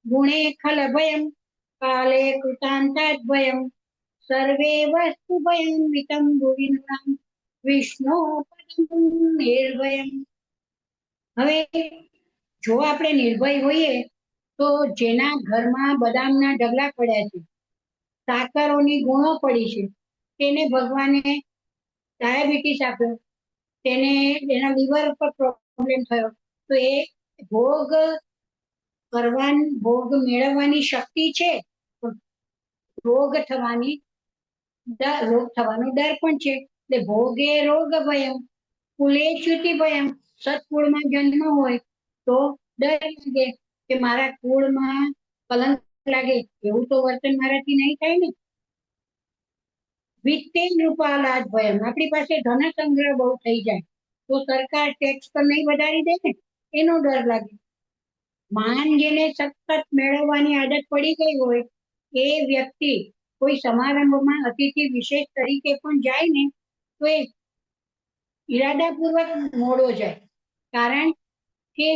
ગુણે ખલ ભયમ, કાલે કૃતાંતાદ ભયમ, સર્વે વસ્તુ ભયમ વિતમ ભુવિનૃણામ વિષ્ણુ પદમ નિર્ભયમ. હવે જો આપણે નિર્ભય હોઈએ તો જેના ઘરમાં બદામના ઢગલા પડ્યા છે, સાકરોની ગુણો પડી છે, તેને ભગવાને ડાયાબિટીસ આપ્યો, તેને એના લીવર પર પ્રોબ્લેમ થયો, તો એ ભોગ ભોગ મેળવવાની શક્તિ છે, રોગ થવાની રોગ થવાનો ડર પણ છે. એટલે ભોગે રોગ ભયમ કુલે ચ્યુતિ ભયમ. સત્કુળમાં જન્મ હોય તો ડર લાગે કે મારા કુળમાં કલંક લાગે, એવું તો વર્તન મારાથી નહીં થાય ને. વિત્તે નૃપાલાદ ભયમ, આપણી પાસે ધન સંગ્રહ બહુ થઈ જાય તો સરકાર ટેક્સ તો નહીં વધારી દે ને, એનો ડર લાગે. માન જેને સતત મેળવવાની આદત પડી ગઈ હોય એ વ્યક્તિ કોઈ સમારંભમાં અતિથિ વિશેષ તરીકે પણ જાય ને તો એ ઈરાદાપૂર્વક મોડો જાય, કારણ કે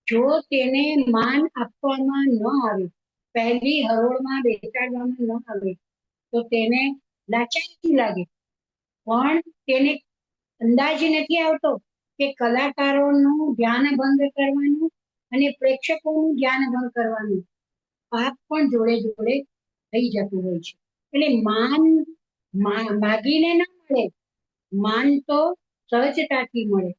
જો તેને માન આપવામાં ન આવે, પહેલી હરોળમાં બેસાડવામાં ન આવે તો તેને લાચારી લાગે. પણ તેને અંદાજ નથી આવતો કે કલાકારોનું ધ્યાન ભંગ કરવાનું અને પ્રેક્ષકોનું ધ્યાન ભંગ કરવાનું પાપ પણ જોડે જોડે થઈ જતું હોય છે. એટલે માન માગીને ના મળે, માન તો સહજતાથી મળે,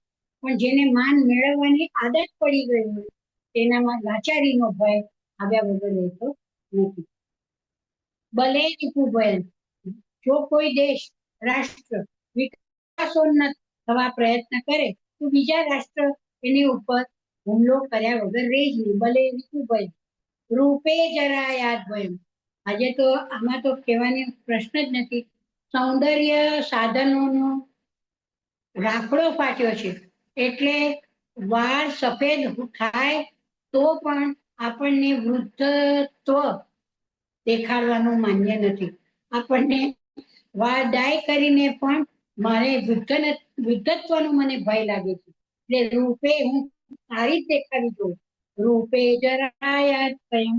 પણ જેને માન મેળવવાની આદત પડી ગઈ હોય તેનામાં લાચારીનો ભય આવ્યા વગર રહેતો નથી. ભલે ભય, જો કોઈ દેશ રાષ્ટ્ર વિકાસોન્નત થવા પ્રયત્ન કરે તો બીજા રાષ્ટ્ર એની ઉપર હુમલો કર્યા વગર રહે જ નહીં. ભલે ભય રૂપે જરા યાદ ભય, આજે તો આમાં તો કહેવાની પ્રશ્ન જ નથી. સૌંદર્ય સાધનોનો રાખડો ફાટ્યો છે, એટલે વાળ સફેદ થાય તો પણ આપણને વૃદ્ધત્વ દેખાડવાનું માન્ય નથી. આપણને વાળ ડાય કરીને પણ મારે વૃદ્ધત્વનો મને ભય લાગે છે. એટલે રૂપે હું સારી જ દેખાડી દઉં. રૂપે જરાયાત ભયમ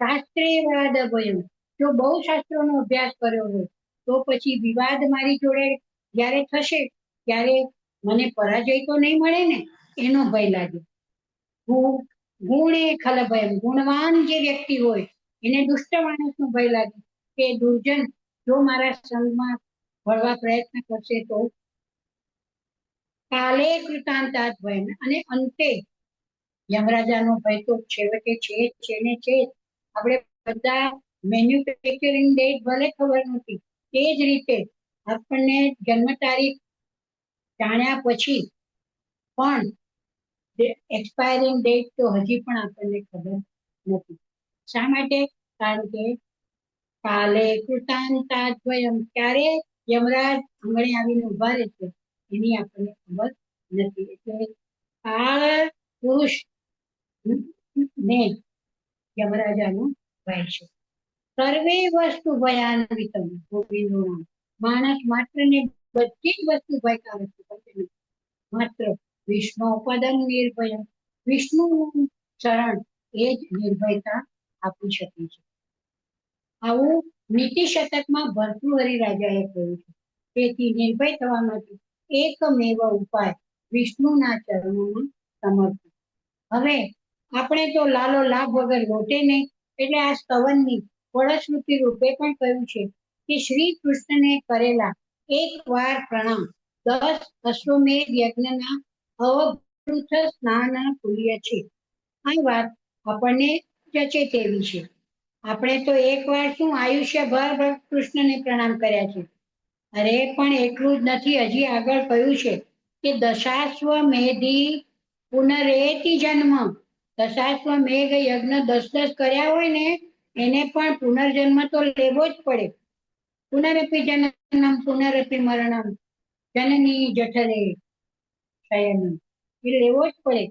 શાસ્ત્રે વાદ ભયમ, જો બહુ શાસ્ત્રોનો અભ્યાસ કર્યો હોય તો પછી વિવાદ મારી જોડે જ્યારે થશે ત્યારે મને પરાજય તો નહીં મળે ને, એનો ભય લાગે. ગુણે ખલ ભયમ, ગુણવાન જે વ્યક્તિ હોય એને દુષ્ટ માણસનો ભય લાગે કે દુર્જન જો મારા સંગમાં ભળવા પ્રયત્ન કરશે તો. કાલે કૃતાંતાત ભય, અને અંતે યમરાજાનો ભય તો છેવટે છે ને છે. આપણે બધા મેન્યુફેક્ચરિંગ ડેટ ભલે ખબર નથી, તે જ રીતે આપણને જન્મ તારીખ જાણ્યા પછી પણ એક્સપાયરિંગ ડેટ તો હજી પણ આપણને ખબર નથી. શા માટે? કારણ કે કાલે કૃતાંતાદ્વયમ, ક્યારે યમરાજ આંગણે આવીને ઉભા રહે છે એની આપણને ખબર નથી. એટલે કાળ પુરુષ ને યમરાજાનો ભય છે. સર્વે વસ્તુ ભયાન્વિતમ ગોવિંદો નામ, માણસ માત્ર ને બધી જ વસ્તુ ભયકારક છે, માત્ર વિષ્ણુ પદમ નિર્ભય, વિષ્ણુનું ચરણ એ જ નિર્ભયતા આપી શકે છે. આવું નીતિ શતકમાં ભર્તૃહરિ રાજાએ કહ્યું છે. તેથી નિર્ભય થવા માટે એકમેવ ઉપાય વિષ્ણુના ચરણોમાં સમર્પણ. હવે આપણે તો લાલો લાભ વગર લોટે નહીં, એટલે આ સ્તવનની ફળશ્રુતિ રૂપે પણ કહ્યું છે કે શ્રી કૃષ્ણને કરેલા એક વાર પ્રણામ 10 અશ્વમેધ યજ્ઞના અવભૃત સ્નાન તુલ્ય છે. આ વાત આપણને જચે તેવી છે. આપણે તો એકવાર શું આયુષ્યભર કૃષ્ણને પ્રણામ કર્યા છે. અરે પણ એટલું જ નથી, હજી આગળ કહ્યું છે કે દશાશ્વમેધી પુનરેતિ જન્મ, દશાશ્વમેઘ યજ્ઞ 10 કર્યા હોય ને એને પણ પુનર્જન્મ તો લેવો જ પડે. પુનરપી જનનમ પુનરપી મરણમ જનની જઠરે શયનમ, એ લેવો જ પડે.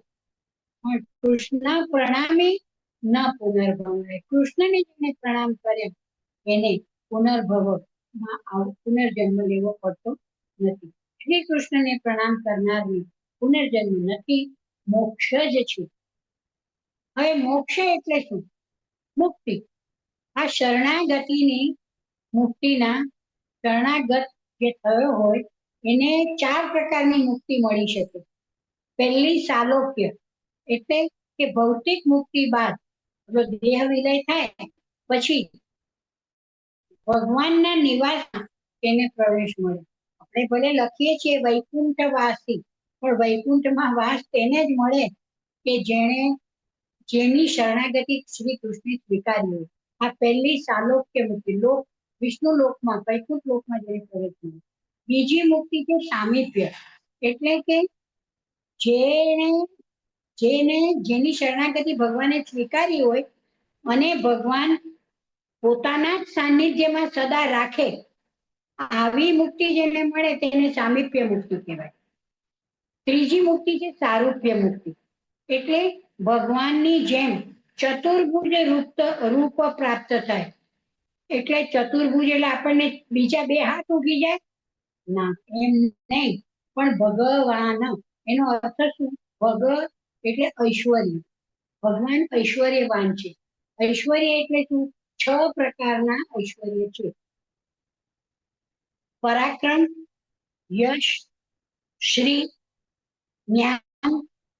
પણ કૃષ્ણ પ્રણામી ન પુનર્ભવ, કૃષ્ણને જેને પ્રણામ કર્યા એને પુનર્જન્મ લેવો પડતો નથી. શ્રી કૃષ્ણને પ્રણામ કરનારને પુનર્જન્મ નથી, મોક્ષ જ છે. હવે મોક્ષ એટલે શું? મુક્તિ. આ શરણાગતિની મુક્તિના શરણાગત જે થયો હોય એને 4 પ્રકારની મુક્તિ મળી શકે. પહેલી સાલોક્ય, એટલે કે ભૌતિક મુક્તિ બાદ જો દેહ વિલય થાય પછી ભગવાનના નિવાસમાં તેને પ્રવેશ મળે. અને ભલે લખીએ છીએ વૈકુંઠ વાસી, પણ વૈકુંઠમાં વાસ તેને જ મળે કે જેની શરણાગતિ શ્રી કૃષ્ણ સ્વીકારી હોય. આ પહેલી સાલોક્ય મુક્તિ, લોક વિષ્ણુ લોકમાં વૈકુંઠ લોકમાં જેને પ્રવેશ મળે. બીજી મુક્તિ છે સામીપ્ય, એટલે કે જેને જેની શરણાગતિ ભગવાને સ્વીકારી હોય અને ભગવાન પોતાના જ સાનિધ્યમાં સદા રાખે, આવી મુક્તિ જેને મળે તેને સામીપ્ય મુક્તિ કહેવાય. ત્રીજી મુક્તિ છે સારૂપ્ય મુક્તિ, એટલે ભગવાનની જેમ ચતુર્ભુજ રૂપ પ્રાપ્ત થાય. એટલે ચતુર્ભુજ એટલે આપણને બીજા બે હાથ ઉગી જાય ના, એમ નહીં, પણ ભગવાન એનો અર્થ શું? ભગ એટલે ઐશ્વર્ય, ભગવાન ઐશ્વર્યવાન છે. ઐશ્વર્ય એટલે શું? 6 પ્રકારના ઐશ્વર્ય છે: પરાક્રમ, યશ, શ્રી, જ્ઞાન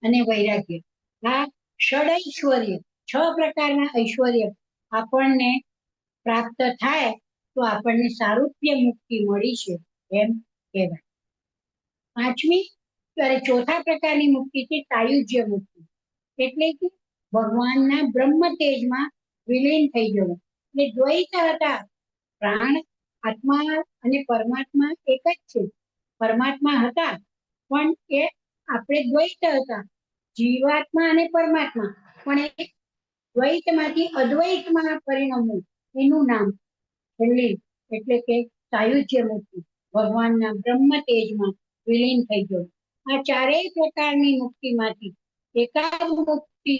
અને વૈરાગ્ય. આ ષડૈશ્વર્ય, 6 પ્રકારના ઐશ્વર્ય આપણને પ્રાપ્ત થાય તો આપણને સારૂપ્ય મુક્તિ મળી છે એમ કહેવાય. ચોથા પ્રકારની મુક્તિ છે સાયુજ્ય મુક્તિ, એટલે કે ભગવાનના બ્રહ્મ તેજમાં વિલીન થઈ જવું. એટલે દ્વૈત હતા, પ્રાણ આત્મા અને પરમાત્મા એક જ છે. પરમાત્મા હતા પણ એ આપણે દ્વૈત હતા, જીવાત્મા અને પરમાત્મા, પણ એ દ્વૈતમાંથી અદ્વૈતમાં પરિણમવું, એનું નામ એટલે કે સાયુજ્ય મુક્તિ, ભગવાનના બ્રહ્મ તેજમાં વિલીન થઈ જવું. આ ચારેય પ્રકારની મુક્તિમાંથી એકાદ મુક્તિ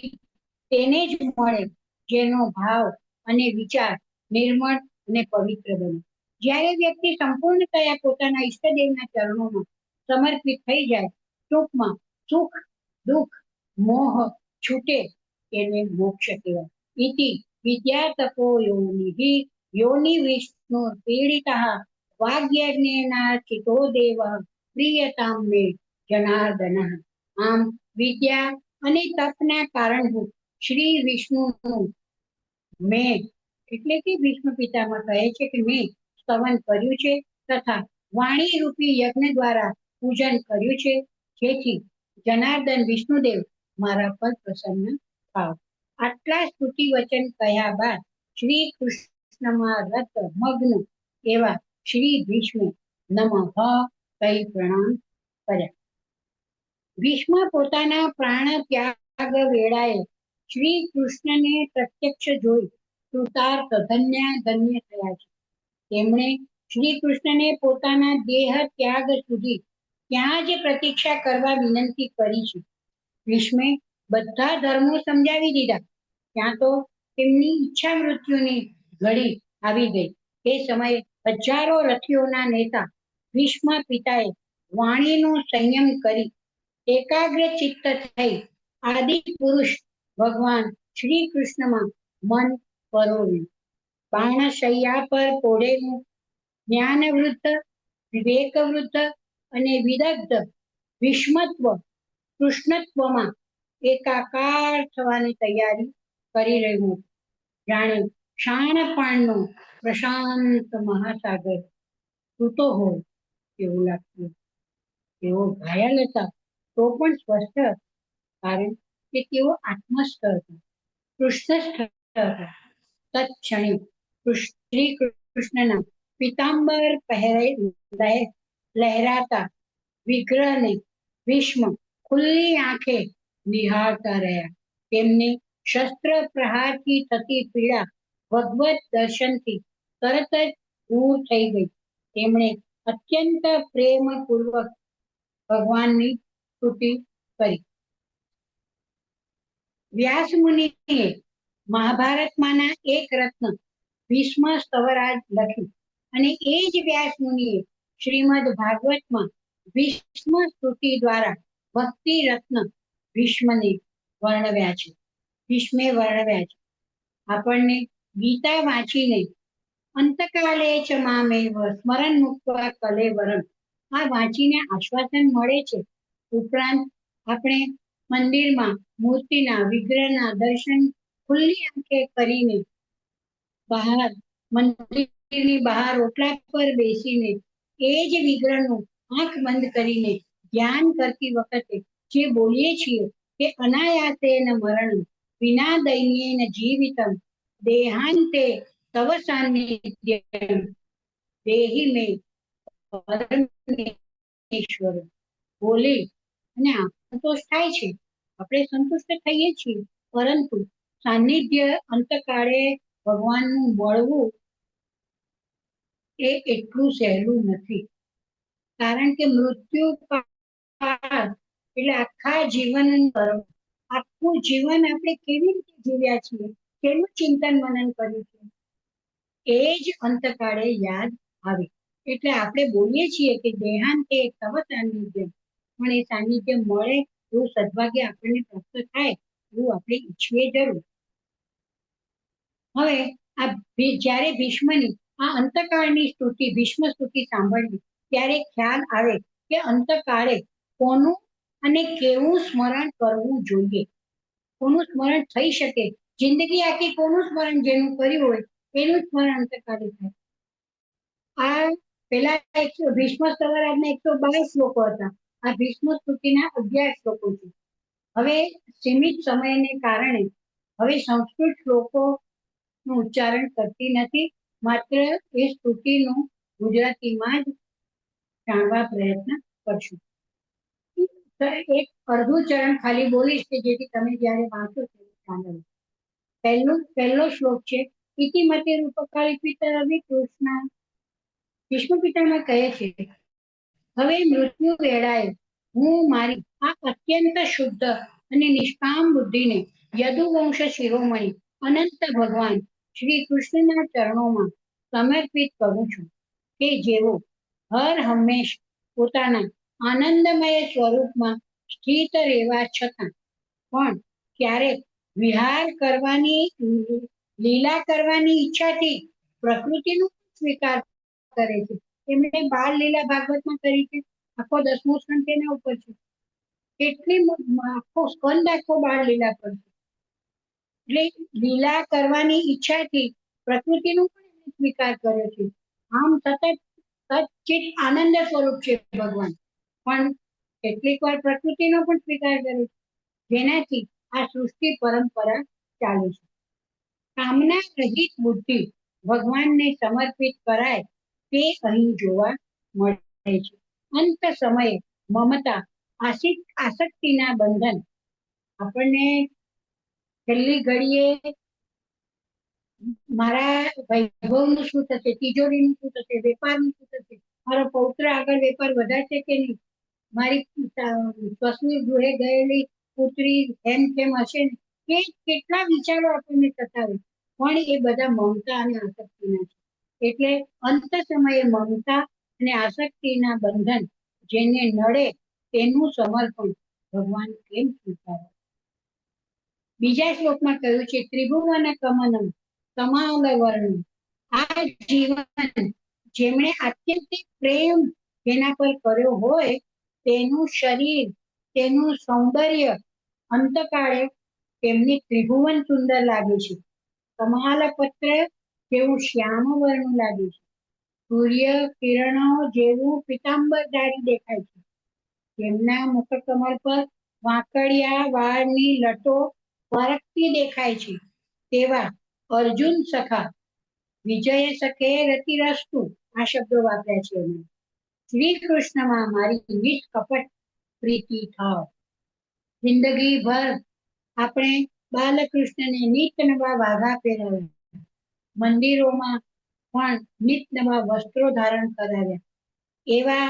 તેને જ મળે જેનો ભાવ અને વિચાર નિર્મળ અને પવિત્ર બને. જ્યારે વ્યક્તિ સંપૂર્ણતયા પોતાના ઈષ્ટદેવના ચરણોમાં સમર્પિત થઈ જાય, ટૂંકમાં સુખ દુઃખ મોહ છૂટે, એને મોક્ષ કહેવાય. ઇતિ વિદ્યા તપો યોનિ વિષ્ણુ પીડિતા વાગ્યજ્ઞેનાર્ચિતો દેવ પ્રિયતામ મે જનાર્દન. આમ વિદ્યા અને તપના કારણભૂત શ્રી વિષ્ણુનું મેં, એટલે કે વિષ્ણુ પિતામાં કહે છે કે મેં સ્તવન કર્યું છે તથા વાણી રૂપી યજ્ઞ દ્વારા પૂજન કર્યું છે, જેથી જનાર્દન વિષ્ણુદેવ મારા પર પ્રસન્ન થાવ. આટલા સ્તુતિ વચન કહ્યા બાદ શ્રી કૃષ્ણમાં રત મગ્ન એવા શ્રી ભીષ્મ નમઃ કહી પ્રણામ કર્યા. ભીષ્મ પોતાના પ્રાણ ત્યાગ વેળાએ શ્રી કૃષ્ણને પ્રત્યક્ષ જોઈ કૃતાર્થ ધન્ય થયા છે. તેમણે શ્રી કૃષ્ણને પોતાના દેહ ત્યાગ સુધી ત્યાં જ પ્રતીક્ષા કરવા વિનંતી કરી છે. ભીષ્મે બધા ધર્મો સમજાવી દીધા, ત્યાં તો તેમની ઈચ્છા મૃત્યુની ઘડી આવી ગઈ. તે સમયે હજારો રથીઓના નેતા ભીષ્મ પિતાએ વાણીનો સંયમ કરી એકાગ્ર ચિત્ત થઈ આદિ પુરુષ ભગવાન શ્રી કૃષ્ણમાં મન પરોવ્યું. બાણશૈયા પર પોઢેલું જ્ઞાન વૃદ્ધ, વિવેક વૃદ્ધ અને વિદગ્ધ ભીષ્મત્વ કૃષ્ણત્વમાં એકાકાર થવાની તૈયારી કરી રહ્યું હતું. જાણે શાણપાણનો પ્રશાંત મહાસાગર તૂટો હોય એવું લાગતું. તેઓ ઘાયલ હતા તો પણ સ્વસ્થ હતા, કારણ કે તેઓ આત્મસ્થ હતા, કૃષ્ણસ્થ હતા. તત્ક્ષણે શ્રી કૃષ્ણના પીતાંબર લહેરાતા વિગ્રહને ભીષ્મ ખુલ્લી આંખે નિહાળતા રહ્યા. તેમને શસ્ત્ર પ્રહારથી થતી પીડા ભગવત દર્શનથી તરત જ દૂર થઈ ગઈ. તેમણે અત્યંત પ્રેમપૂર્વક ભગવાનની સ્તુતિ કરી. વ્યાસ મુનિએ મહાભારતમાંના એક રત્ન ભીષ્મ સ્તવરાજ લખ્યું અને એ જ વ્યાસ મુનિએ શ્રીમદ ભાગવતમાં ભીષ્મ સ્તુતિ દ્વારા ભક્તિ રત્ન ભીષ્મને વર્ણવ્યા છે. આપણને ગીતા વાંચીને અંતકાલે ચ મામેવ સ્મરણ મુક્ત્વા કલેવરમ, આ વાંચીને આશ્વાસન મળે છે. ઉપરાંત આપણે મંદિરમાં મૂર્તિના વિગ્રહના દર્શન ખુલ્લી આંખે કરીને મંદિરની બહાર ઓટલા પર બેસીને એ જ વિગ્રહનું આંખ બંધ કરીને ધ્યાન કરતી વખતે જે બોલીએ છીએ કે અનાયાસેન મરણ વિના દૈન્યેન જીવિતમ દેહાંતે તવ સાન્નિધ્યમ દેહી મે પરમેશ્વર બોલી અને સંતોષ થાય છે, આપણે સંતુષ્ટ થઈએ છીએ, પરંતુ સાનિધ્ય અંતકાળે ભગવાનનું મળવું એ એટલું સહેલું નથી. કારણ કે મૃત્યુ કાળ એટલે આખા જીવન આખું જીવન આપણે કેવી રીતે જીવ્યા છીએ, કેવું ચિંતન મનન કર્યું છે, એ જ અંતકાળે યાદ આવે. એટલે આપણે બોલીએ છીએ કે દેહાંતે તવ સાનિધ્ય, પણ એ સાનિધ્ય મળે એવું સદભાગ્ય આપણને પ્રાપ્ત થાય એવું આપણે ઈચ્છીએ જરૂર. હવે આ જ્યારે ભીષ્મની આ અંતકાળની સ્તુતિ ભીષ્મ સ્તુતિ સાંભળવી ત્યારે ખ્યાલ આવે કે અંતકાળે કોનું અને કેવું સ્મરણ કરવું જોઈએ, કોનું સ્મરણ થઈ શકે, જિંદગી આખી કોનું સ્મરણ જેનું કર્યું હોય એનું સ્મરણ અંતકાળે થાય. આ પેલા ભીષ્મ સ્તવરાજના 122 શ્લોકો હતા, આ ભીષ્મ સ્તુતિના 11 શ્લોકો છે. હવે સીમિત સમયને કારણે હવે સંસ્કૃત શ્લોકો નું ઉચ્ચારણ કરતી નથી, માત્ર એ સ્તુતિનું ગુજરાતીમાં જ જાણવા પ્રયત્ન કરશું. એક અડધું ચરણ ખાલી બોલીશ કે જેથી તમે જ્યારે વાંચો ત્યારે પહેલો શ્લોક છે ઇતિમતે રૂપકાળી પિતર કૃષ્ણ. ભીષ્મ પિતામહ કહે છે, હવે મૃત્યુ વેળાએ હું મારી આ અત્યંત શુદ્ધ અને નિષ્કામ બુદ્ધિને યદુવંશ શિરોમણી અનંત ભગવાન શ્રી કૃષ્ણના ચરણોમાં સમર્પિત કરું છું કે જેઓ હર હંમેશ પોતાના આનંદમય સ્વરૂપમાં સ્થિત રહેવા છતાં પણ ક્યારેક વિહાર કરવાની લીલા કરવાની ઈચ્છાથી પ્રકૃતિનો સ્વીકાર કરે છે. એમણે બાળ લીલા ભાગવતમાં કરી છે, આખો 10મો સ્કંદ તેના ઉપર છે, કેટલી આખો સ્કંદ આખો બાળ લીલા પર છે. એટલે લીલા કરવાની ઈચ્છાથી પ્રકૃતિનો પણ સ્વીકાર કર્યો છે. આમ સતત સચ્ચિત આનંદ સ્વરૂપ છે ભગવાન, પણ કેટલીક વાર પ્રકૃતિનો પણ સ્વીકાર કરે છે, જેનાથી આ સૃષ્ટિ પરંપરા ચાલે છે. કામના રહિત બુદ્ધિ ભગવાનને સમર્પિત કરાય તે અહીં જોવા મળે છે. અંત સમયે મમતા આસક્તિના બંધન આપણને છેલ્લી ઘડીએ મારા વૈભવનું શું થશે, તિજોરીનું શું થશે, વેપારનું શું થશે, મારો પૌત્ર આગળ વેપાર વધારશે કે નહીં, મારી સ્વસ્ની ગૃહે ગયેલી પુત્રી એમ કેમ હશે ને, કે કેટલા વિચારો આપણને સતાવે, પણ એ બધા મમતા અને આસક્તિના છે. એટલે અંત સમયે મમતા અને આસક્તિના બંધન જેને નડે તેનું સમર્પણ ભગવાન કેમ સ્વીકારે. બીજા શ્લોકમાં કહ્યું છે ત્રિભુવન કમનમ કમાલ વર્ણ, આ જીવન જેમણે આત્યંતિક પ્રેમ જેના પર કર્યો હોય તેનું શરીર, તેનું સૌંદર્ય અંતકાળે તેમની ત્રિભુવન સુંદર લાગે છે. કમાલ પત્ર જેવું શ્યામ વર્ણ લાગે છે, સૂર્ય કિરણો જેવું પીતાંબરધારી દેખાય છે. તેમના મુખકમળ પર વાંકડિયા વાળની લટો ફરકતી દેખાય છે. તેવા અર્જુન સખા વિજય સખે રતિરસ્તુ આ શબ્દો વાપર્યા છે. શ્રી કૃષ્ણમાં મારી નિષ્કપટ પ્રીતિ થાવ. જિંદગી ભર આપણે બાલકૃષ્ણને નિત નવા વાઘા પહેરાવ્યા, મંદિરોમાં પણ નિત નવા વસ્ત્રો ધારણ કરાવ્યા, એવા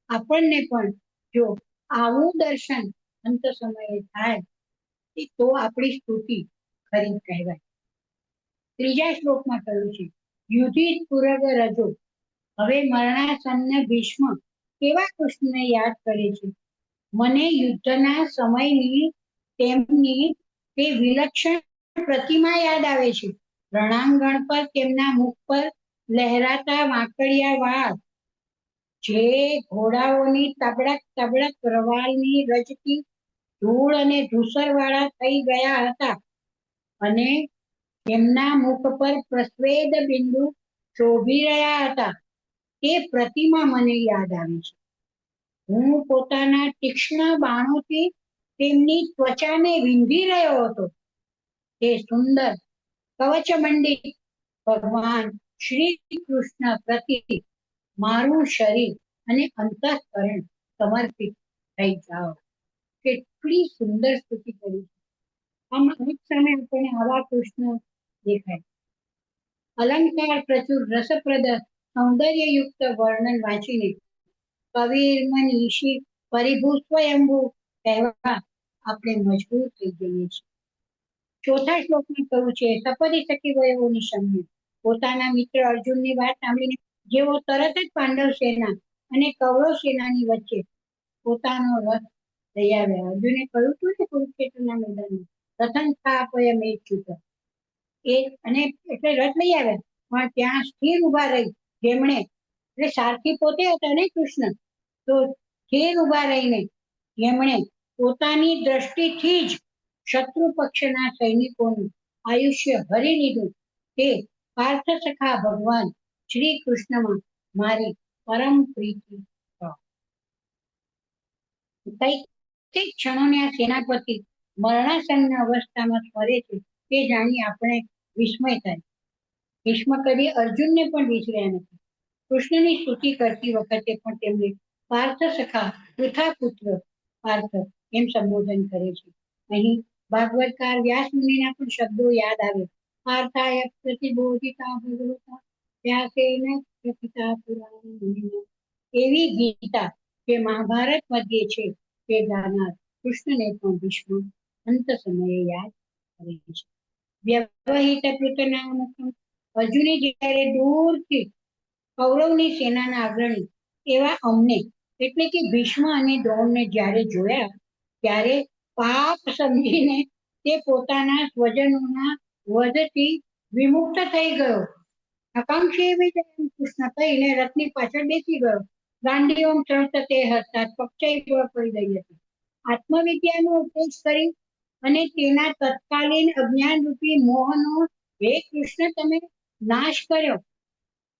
આપણને પણ જો આવું દર્શન અંત સમયે થાય તો આપણી સ્તુતિ ખરી કહેવાય. ત્રીજા શ્લોકમાં કહ્યું છે યુધિ પુરગ રજો, હવે મરણાસન્ન ભીષ્મ કેવા કૃષ્ણને યાદ કરે છે. મને યુદ્ધના સમયની તેમની તે વિલક્ષણ પ્રતિમા યાદ આવે છે. રણાંગણ પર તેમના મુખ પર લહેરાતા વાંકડિયા વાળ, જે ઘોડાઓની તબડક તબડક રવાલની રજતી ધૂળ અને ધૂસર વાળા થઈ ગયા હતા, અને તેમના મુખ પર પ્રસ્વેદ બિંદુ શોભી રહ્યા હતા. તે પ્રતિમા મને યાદ આવી છે. હું પોતાના તીક્ષ્ણ બાણોથી તેમની ત્વચાને વીંધી રહ્યો હતો. તે સુંદર કવચ મંડિત ભગવાન શ્રી કૃષ્ણ પ્રત્યે મારું શરીર અને અંતઃકરણ સમર્પિત થઈ જાઓ. કેટલી સુંદર સ્તુતિ કરી છે. આમ અમુક સામે આપણને આવા કૃષ્ણ દેખાય. અલંકાર પ્રચુર રસપ્રદ સૌંદર્યયુક્ત વર્ણન વાંચીને કબીર મનીષી પરિભૂ સ્વયંભૂ કહેવા આપણે મજબૂર થઈ જઈએ છીએ. ચોથા શ્લોકમાં કહ્યું છે સપરી સખી વયો નિશમ્ય. પોતાના મિત્ર અર્જુનની વાત સાંભળીને જેઓ તરત જ પાંડવ સેના અને કૌરવ સેનાની વચ્ચે પોતાનો રથ લઈ આવ્યા. અર્જુને કહ્યું હતું ને કુરુક્ષેત્રના મેદાનમાં રથન સ્થાપય મેચ્યુત. એ અને એટલે રથ લઈ આવ્યા પણ ત્યાં સ્થિર ઉભા રહી જેમણે એટલે સારથી પોતે હતા ને કૃષ્ણ, તો સ્થિર ઉભા રહીને જેમણે પોતાની દ્રષ્ટિથી જ શત્રુ પક્ષના સૈનિકોનું આયુષ્ય હરી લીધું તે પાર્થ સખા ભગવાન શ્રી કૃષ્ણમાં મારી પરમ પ્રીતિ. કઈ કઈ ક્ષણોને આ સેનાપતિ મરણાસન્ન અવસ્થામાં ફરે છે તે જાણી આપણે વિસ્મય થાય. ભીષ્મ કદી અર્જુનને પણ વિસર્યા નથી. કૃષ્ણની સ્તુતિ કરતી વખતે પણ તેમને પાર્થ સખા પૃથા પુત્ર પાર્થ એમ સંબોધન કરે છે. અહીં ભાગવતકાર વ્યાસ મુનિના પણ શબ્દો યાદ આવે. પાર્થાય પ્રતિબોધિતા ભગવતા વ્યાસેન પ્રથિતા પુરાણ મુનિના. એવી ગીતા જે મહાભારત મધ્યે છે તે ગાનાર કૃષ્ણને પણ ભીષ્મ અંત સમયે યાદ કરે છે. વ્યવહિત પૃતનામકમ. અર્જુને જ્યારે દૂરથી કૌરવની સેનાના અગ્રણી એવા અમને એટલે કે ભીષ્મ અને દ્રોણને જ્યારે જોયા ત્યારે પાપ સમજીને તે પોતાના સ્વજનોના વધથી વિમુક્ત થઈ ગયો. આકાંક્ષી વિજય કૃષ્ણ કહીને રથની પાછળ બેસી ગયો. ગાંડીઓમ સંતતે હસ્તાત પક્ષય પડી ગઈ હતી. આત્મવિદ્યાનો ઉપદેશ કરી અને તેના તત્કાલીન અજ્ઞાન રૂપી મોહનો હે કૃષ્ણ તમે નાશ કર્યો.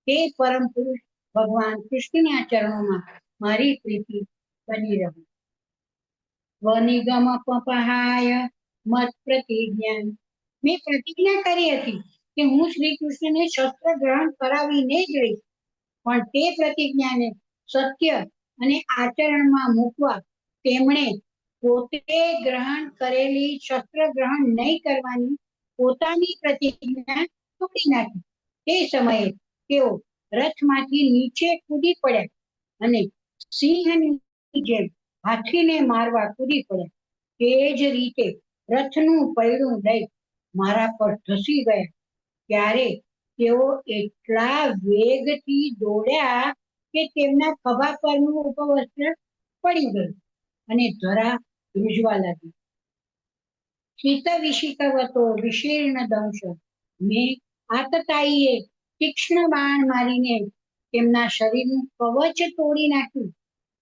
તે પરમ પુરુષ ભગવાન કૃષ્ણના ચરણોમાં મારી પ્રીતિ બની રહી. સ્વનિગમ પપહાય મત પ્રતિજ્ઞા. મેં પ્રતિજ્ઞા કરી હતી કે હું શ્રી કૃષ્ણને શસ્ત્ર ગ્રહણ કરાવીને જ રહીશ, પણ તે પ્રતિજ્ઞાને સત્ય અને આચરણમાં મૂકવા તેમણે પોતે ગ્રહણ કરેલી શસ્ત્ર ગ્રહણ નહીં કરવાની પોતાની પ્રતિજ્ઞા તોડી નાખી. તે સમયે તેઓ રથમાંથી નીચે કૂદી પડ્યા અને સિંહની જેમ હાથીને મારવા કૂદી પડ્યા. તે જ રીતે રથનું પૈડું લઈ મારા પર ધસી ગયા. ત્યારે તેઓ એટલા વેગથી દોડ્યા કે તેમના ખભા પરનું ઉપવસ્ત્ર પડી ગયું અને ધરા ધ્રુજવા લાગી. શીત વિશિતવતો વિશીર્ણ દંશ. મેં આતતાયીએ તીક્ષ્ણ બાણ મારીને તેમના શરીરનું કવચ તોડી નાખ્યું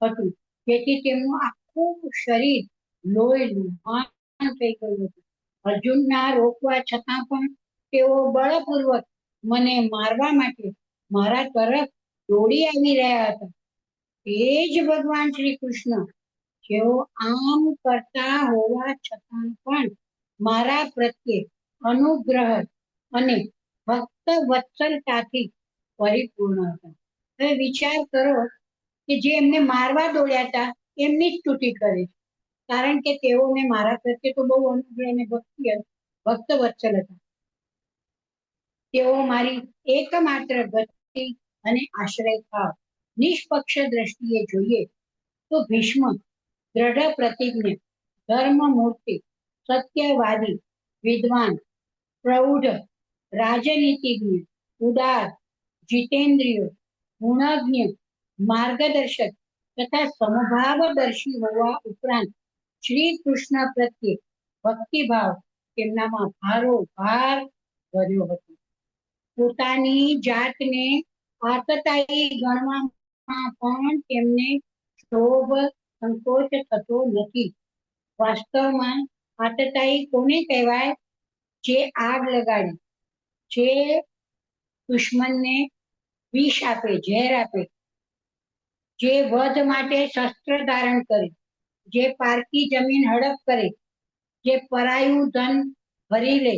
હતું, જેથી તેમનું આખું શરીર લોહી લુહાણ થઈ ગયું હતું. અર્જુનના રોકવા છતાં પણ તેઓ બળપૂર્વક મને મારવા માટે મારા તરફ દોડી આવી રહ્યા હતા. તે જ ભગવાન શ્રી કૃષ્ણ જેઓ આમ કરતા હોવા છતાં પણ મારા પ્રત્યે અનુગ્રહ અને ભક્ત વત્સલતાથી પરિપૂર્ણ હતા. હવે વિચાર કરો કે જે એમને મારવા દોડ્યા હતા એમની સ્તુતિ કરે છે, કારણ કે તેઓને મારા પ્રત્યે તો બહુ અનુગ્રહ અને ભક્ત વત્સલ હતા. તેઓ મારી એકમાત્ર ગતિ અને આશ્રય ભાવ. નિષ્પક્ષ દ્રષ્ટિએ જોઈએ તો ભીષ્મ દ્રઢ પ્રતિજ્ઞ, ધર્મમૂર્તિ, સત્યવાદી, વિદ્વાન, પ્રૌઢ, રાજનીતિજ્ઞ, ઉદાર, જીતેન્દ્રિય, ગુણજ્ઞ, માર્ગદર્શક તથા સમભાવદર્શી હોવા ઉપરાંત શ્રી કૃષ્ણ પ્રત્યે ભક્તિભાવ તેમનામાં ભારોભાર ભર્યો હતો. પોતાની જાતને આતતાયી ગણવામાં પણ તેમને ક્ષોભ સંકોચ થતો નથી. વાસ્તવમાં આતતાયી કોને કહેવાય? જે આગ લગાડે, જે દુશ્મનને વિષ આપે, ઝેર આપે, જે વધ માટે શસ્ત્ર ધારણ કરે, જે પારકી જમીન હડપ કરે, જે પરાયું ધન ભરી લે,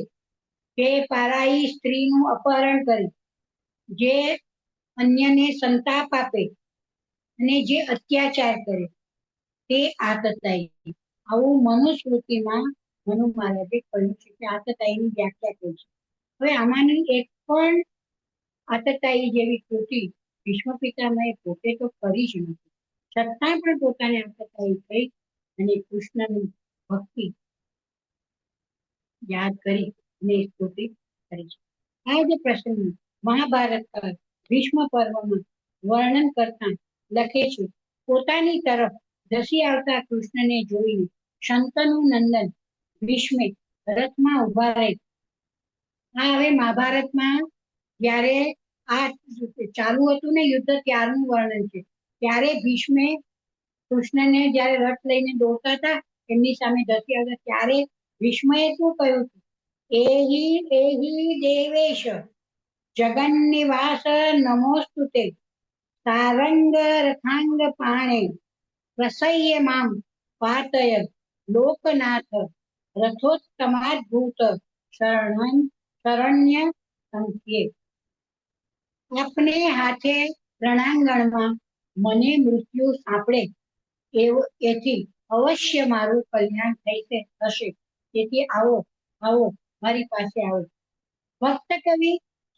જે પરાઈ સ્ત્રીનું અપહરણ કરે, જે અન્યને સંતાપ આપે અને જે અત્યાચાર કરે તે આતતાઈ. આવું મનુસ્મૃતિમાં મનુ મહારાજે કહ્યું છે કે આતતાઈની વ્યાખ્યા કરી છે. હવે આમાંની એક પણ આતતાઈ જેવી કૃતિ ભીષ્મ પિતામહે પોતે તો કરી જ નથી, છતાં પણ પોતાને આતતાઈ થઈ અને કૃષ્ણની ભક્તિ યાદ કરી અને સ્તુતિ કરી છે. આ જે પ્રસંગ મહાભારત ભીષ્મ પર્વમાં વર્ણન કરતા લખે છે, પોતાની તરફ ધસી આવતા કૃષ્ણને જોઈને શંતનુ નંદન ભીષ્મે રથમાં ઉભા રહી. આ હવે મહાભારતમાં જ્યારે આ ચાલુ હતું ને યુદ્ધ ત્યારનું વર્ણન છે. ત્યારે ભીષ્મે કૃષ્ણને જ્યારે રથ લઈને દોડતા હતા એમની સામે ધસી આવતા ત્યારે ભીષ્મએ શું કહ્યું? એહી એહી દેવેશ જગન્નિવાસ નમોસ્તુતે સારંગ રથાંગ પાણે પ્રસય્ય મામ પાતય લોકનાથ રથોત્તમાદ્ભૂત શરણ્ય સંખ્યે. આપને હાથે રણાંગણમાં મને મૃત્યુ સાંપડે એથી અવશ્ય મારું કલ્યાણ થશે. તેથી આવો આવો મારી પાસે આવો. ભક્ત કવિ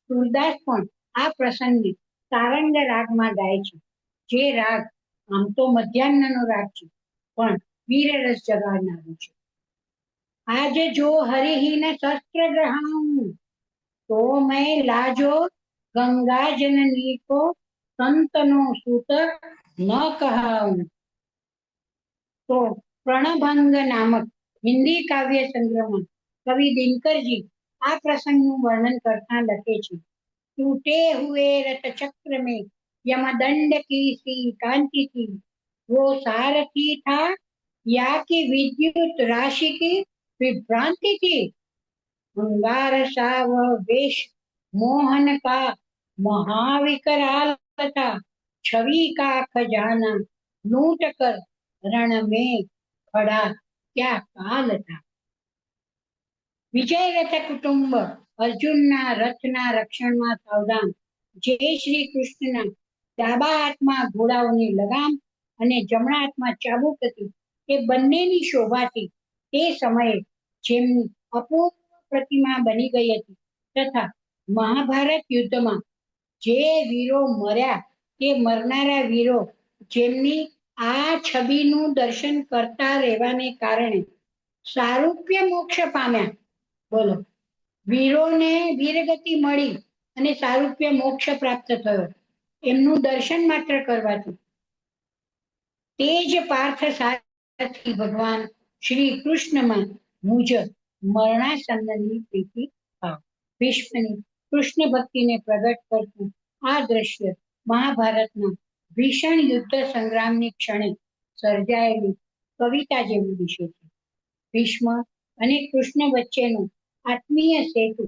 સુરદાસ પણ આ પ્રસંગે સારંગ રાગમાં ગાય છે, જે રાગ આમ તો મધ્યાહ્નનો રાગ છે પણ વીર રસ જગાડનારો છે. આજ જો હરિહીન શસ્ત્ર ગ્રહાઉં તો મેં લાજો ગંગા જનની को संतनो सूत न कहाऊं. तो प्रणभंग नामक हिंदी काव्य संग्रहમાં कवि दिनकरजी આ પ્રસંગનું વર્ણન કરતા લખે છે, टूटे हुए रथ चक्र में यमदंड की सी कांति थी, वो सारथी था या कि विद्युत राशि की विभ्रांति थी. अंगार सा वह वेश मोहन का महाविकराल था, छवि का खजाना लूट कर रण में खड़ा क्या काल था. વિજય રથ કુટુંબ અર્જુનના રથના રક્ષણમાં સાવધાન, જે શ્રી કૃષ્ણના ડાબા હાથમાં ઘોડાઓની લગામ અને જમણા હાથમાં ચાબુક હતી, તે બંનેની શોભાથી તે સમયે જેમની અપૂર્વ પ્રતિમા બની ગઈ હતી, તથા મહાભારત યુદ્ધમાં જે વીરો મર્યા તે મરનારા વીરો જેમની આ છબીનું દર્શન કરતા રહેવાને કારણે સારૂપ્ય મોક્ષ પામ્યા. બોલો, વીરોને વીરગતિ મળી અને સારૂપ્ય મોક્ષ પ્રાપ્ત થયો એમનું દર્શન માત્ર કરવાથી. તે જ પાર્થ સારથી ભગવાન શ્રી કૃષ્ણમાં મુજ મરણાસન્નની પ્રીતિ ભાવ. ભીષ્મની કૃષ્ણ ભક્તિને પ્રગટ કરતું આ દ્રશ્ય મહાભારતના ભીષણ યુદ્ધ સંગ્રામની ક્ષણે સર્જાયેલી કવિતા જેવું દિશે છે. ભીષ્મ અને કૃષ્ણ વચ્ચેનો આત્મીય સેતુ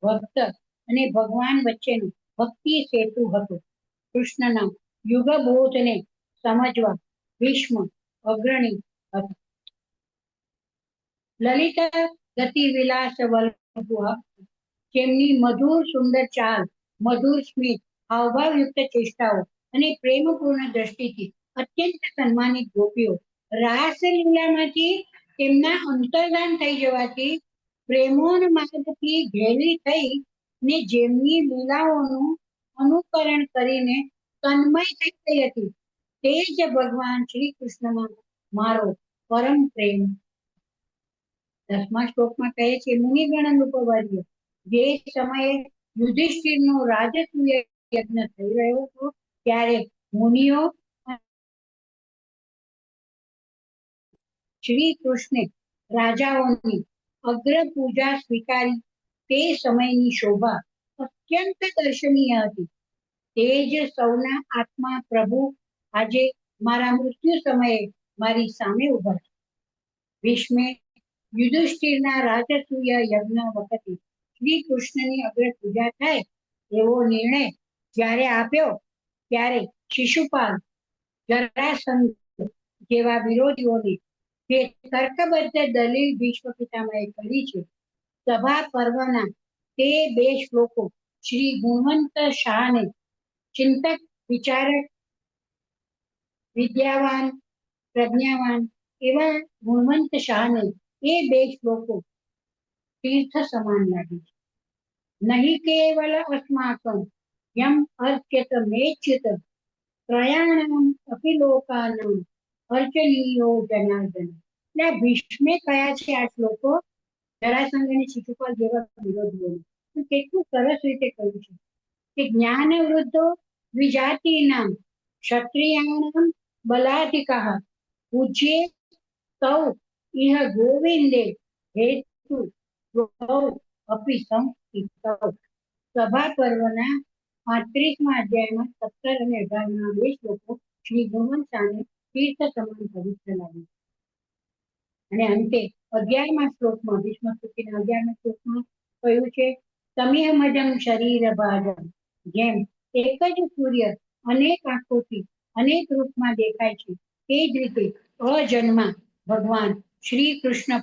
ભક્ત અને ભગવાન વચ્ચેનો ભક્તિ સેતુ હતો. કૃષ્ણના યુગબોધને સમજવા ભીષ્મ અગ્રણી હતા. લલિત ગતિ વિલાસ વલ્લભ, જેમની મધુર સુંદર ચાલ, મધુર સ્મિત, હાવભાવયુક્ત ચેષ્ટાઓ અને પ્રેમપૂર્ણ દ્રષ્ટિથી અત્યંત સન્માનિત ગોપીઓ રાસલીલામાંથી તેમના અંતર્ધાન થઈ જવાથી પ્રેમોન્માદથી ઘેરી થઈ ને જેમની લીલાઓનું અનુકરણ કરીને તન્મય થઈ ગઈ હતી, તે જ ભગવાન શ્રી કૃષ્ણમાં મારો પરમ પ્રેમ. 10મા શ્લોકમાં કહે છે, મુનિગણ અનુપવાર્ય, જે સમયે યુધિષ્ઠિરનો રાજસૂય યજ્ઞ થઈ રહ્યો હતો ત્યારે મુનિઓ શ્રી કૃષ્ણે રાજાઓની અગ્ર પૂજા સ્વીકારી. તે સમયની શોભા અત્યંત દર્શનીય હતી. તે જ સૌના આત્મા પ્રભુ આજે મારા મૃત્યુ સમયે મારી સામે ઉભા છે. ભીષ્મે યુધિષ્ઠિરના રાજસૂય યજ્ઞ વખતે શ્રી કૃષ્ણની અગ્ર પૂજા થાય એવો નિર્ણય જ્યારે આપ્યો ત્યારે શિશુપાલ, જરાસંઘ જેવા વિરોધીઓને જે તર્કબદ્ધ દલીલ ભીષ્મ પિતામહે કરી છે, સભા પર્વના તે બે શ્લોકો શ્રી ગુણવંત શાહને, ચિંતક, વિચારક, વિદ્યાવાન, પ્રજ્ઞાવાન એવા ગુણવંત શાહને એ બે શ્લોકો તીર્થ સમાન લાગે છે. નહીં કેવલ અસ્માકં યમ અર્ચ્યત મેચ્યુત પ્રયાણમ અપી લોકાનામ અર્ચનીયો જનાર્દન. એટલે આ ભીષ્મે કયા છે આ શ્લોકો જરાસંઘ અને શિશુપાલ જેવા વિરોધીઓને. કેટલું સરસ રીતે કહ્યું છે કે જ્ઞાન વૃદ્ધો દ્વિજાતિનામ ક્ષત્રિયાણામ બલાધિકાહ પૂજ્યે તૌ ઇહ ગોવિંદે હેતુ ગૌ અપી સંસ્થિતૌ. સભા પર્વના 35મા અધ્યાયમાં 17 અને 18 બે શ્લોકો શ્રી ગુણવંત શાહને તીર્થ સમાન પવિત્ર લાગે. અને અંતે 11મા શ્લોકમાં ભીષ્મ સ્તુતિના 11મા શ્લોકમાં કહ્યું છે તમિહમજમ શરીર ભાજમ. જેમ એક જ સૂર્ય અનેક આંખોથી અનેક રૂપમાં દેખાય છે, તે જ રીતે અજન્મા ભગવાન શ્રી કૃષ્ણ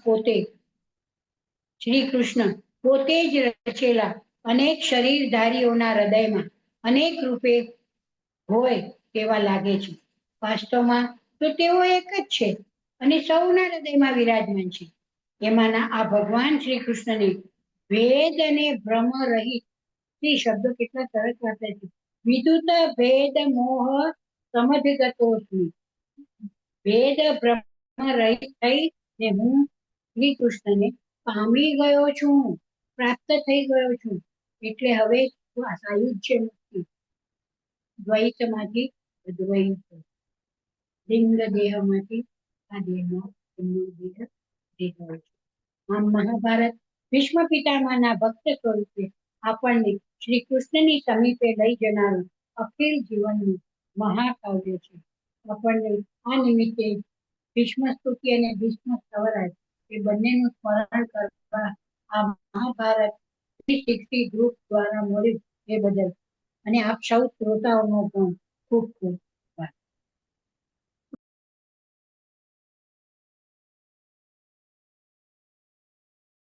પોતે જ રચેલા અનેક શરીરધારીઓના હૃદયમાં અનેક રૂપે હોય તેવા લાગે છે. વાસ્તવમાં તો તેઓ એક જ છે અને સૌના હૃદયમાં વિરાજમાન છે. એમાંના આ ભગવાન શ્રી કૃષ્ણને ભેદ અને ભ્રમ રહિત, તે શબ્દો કેટલા સરસ વાપર્યા છે. વિદુત ભેદ મોહ સમજગતોસ્મિ. ભેદ ભ્રમ રહિત થઈ ને હું શ્રી કૃષ્ણને પામી ગયો છું, પ્રાપ્ત થઈ ગયો છું. એટલે હવે સાયુજ્ય મુક્તિ, દ્વૈતમાંથી અદ્વૈત, લિંગ દેહમાંથી આ દેહનો દેહ દેખાય છે. આમ મહાભારત ભીષ્મ પિતામહના ભક્ત સ્વરૂપે આપણને શ્રી કૃષ્ણની સમીપે લઈ જનારું અખિલ જીવનનું મહાકાવ્ય છે. આપણને આ નિમિત્તે ભીષ્મ સ્તુતિ અને ભીષ્મ સ્તવરાય એ બંનેનું સ્મરણ કરવા આ મહાભારત 360 ગ્રુપ દ્વારા મળ્યું એ બદલ અને આપ સૌ શ્રોતાઓનો પણ ખૂબ ખૂબ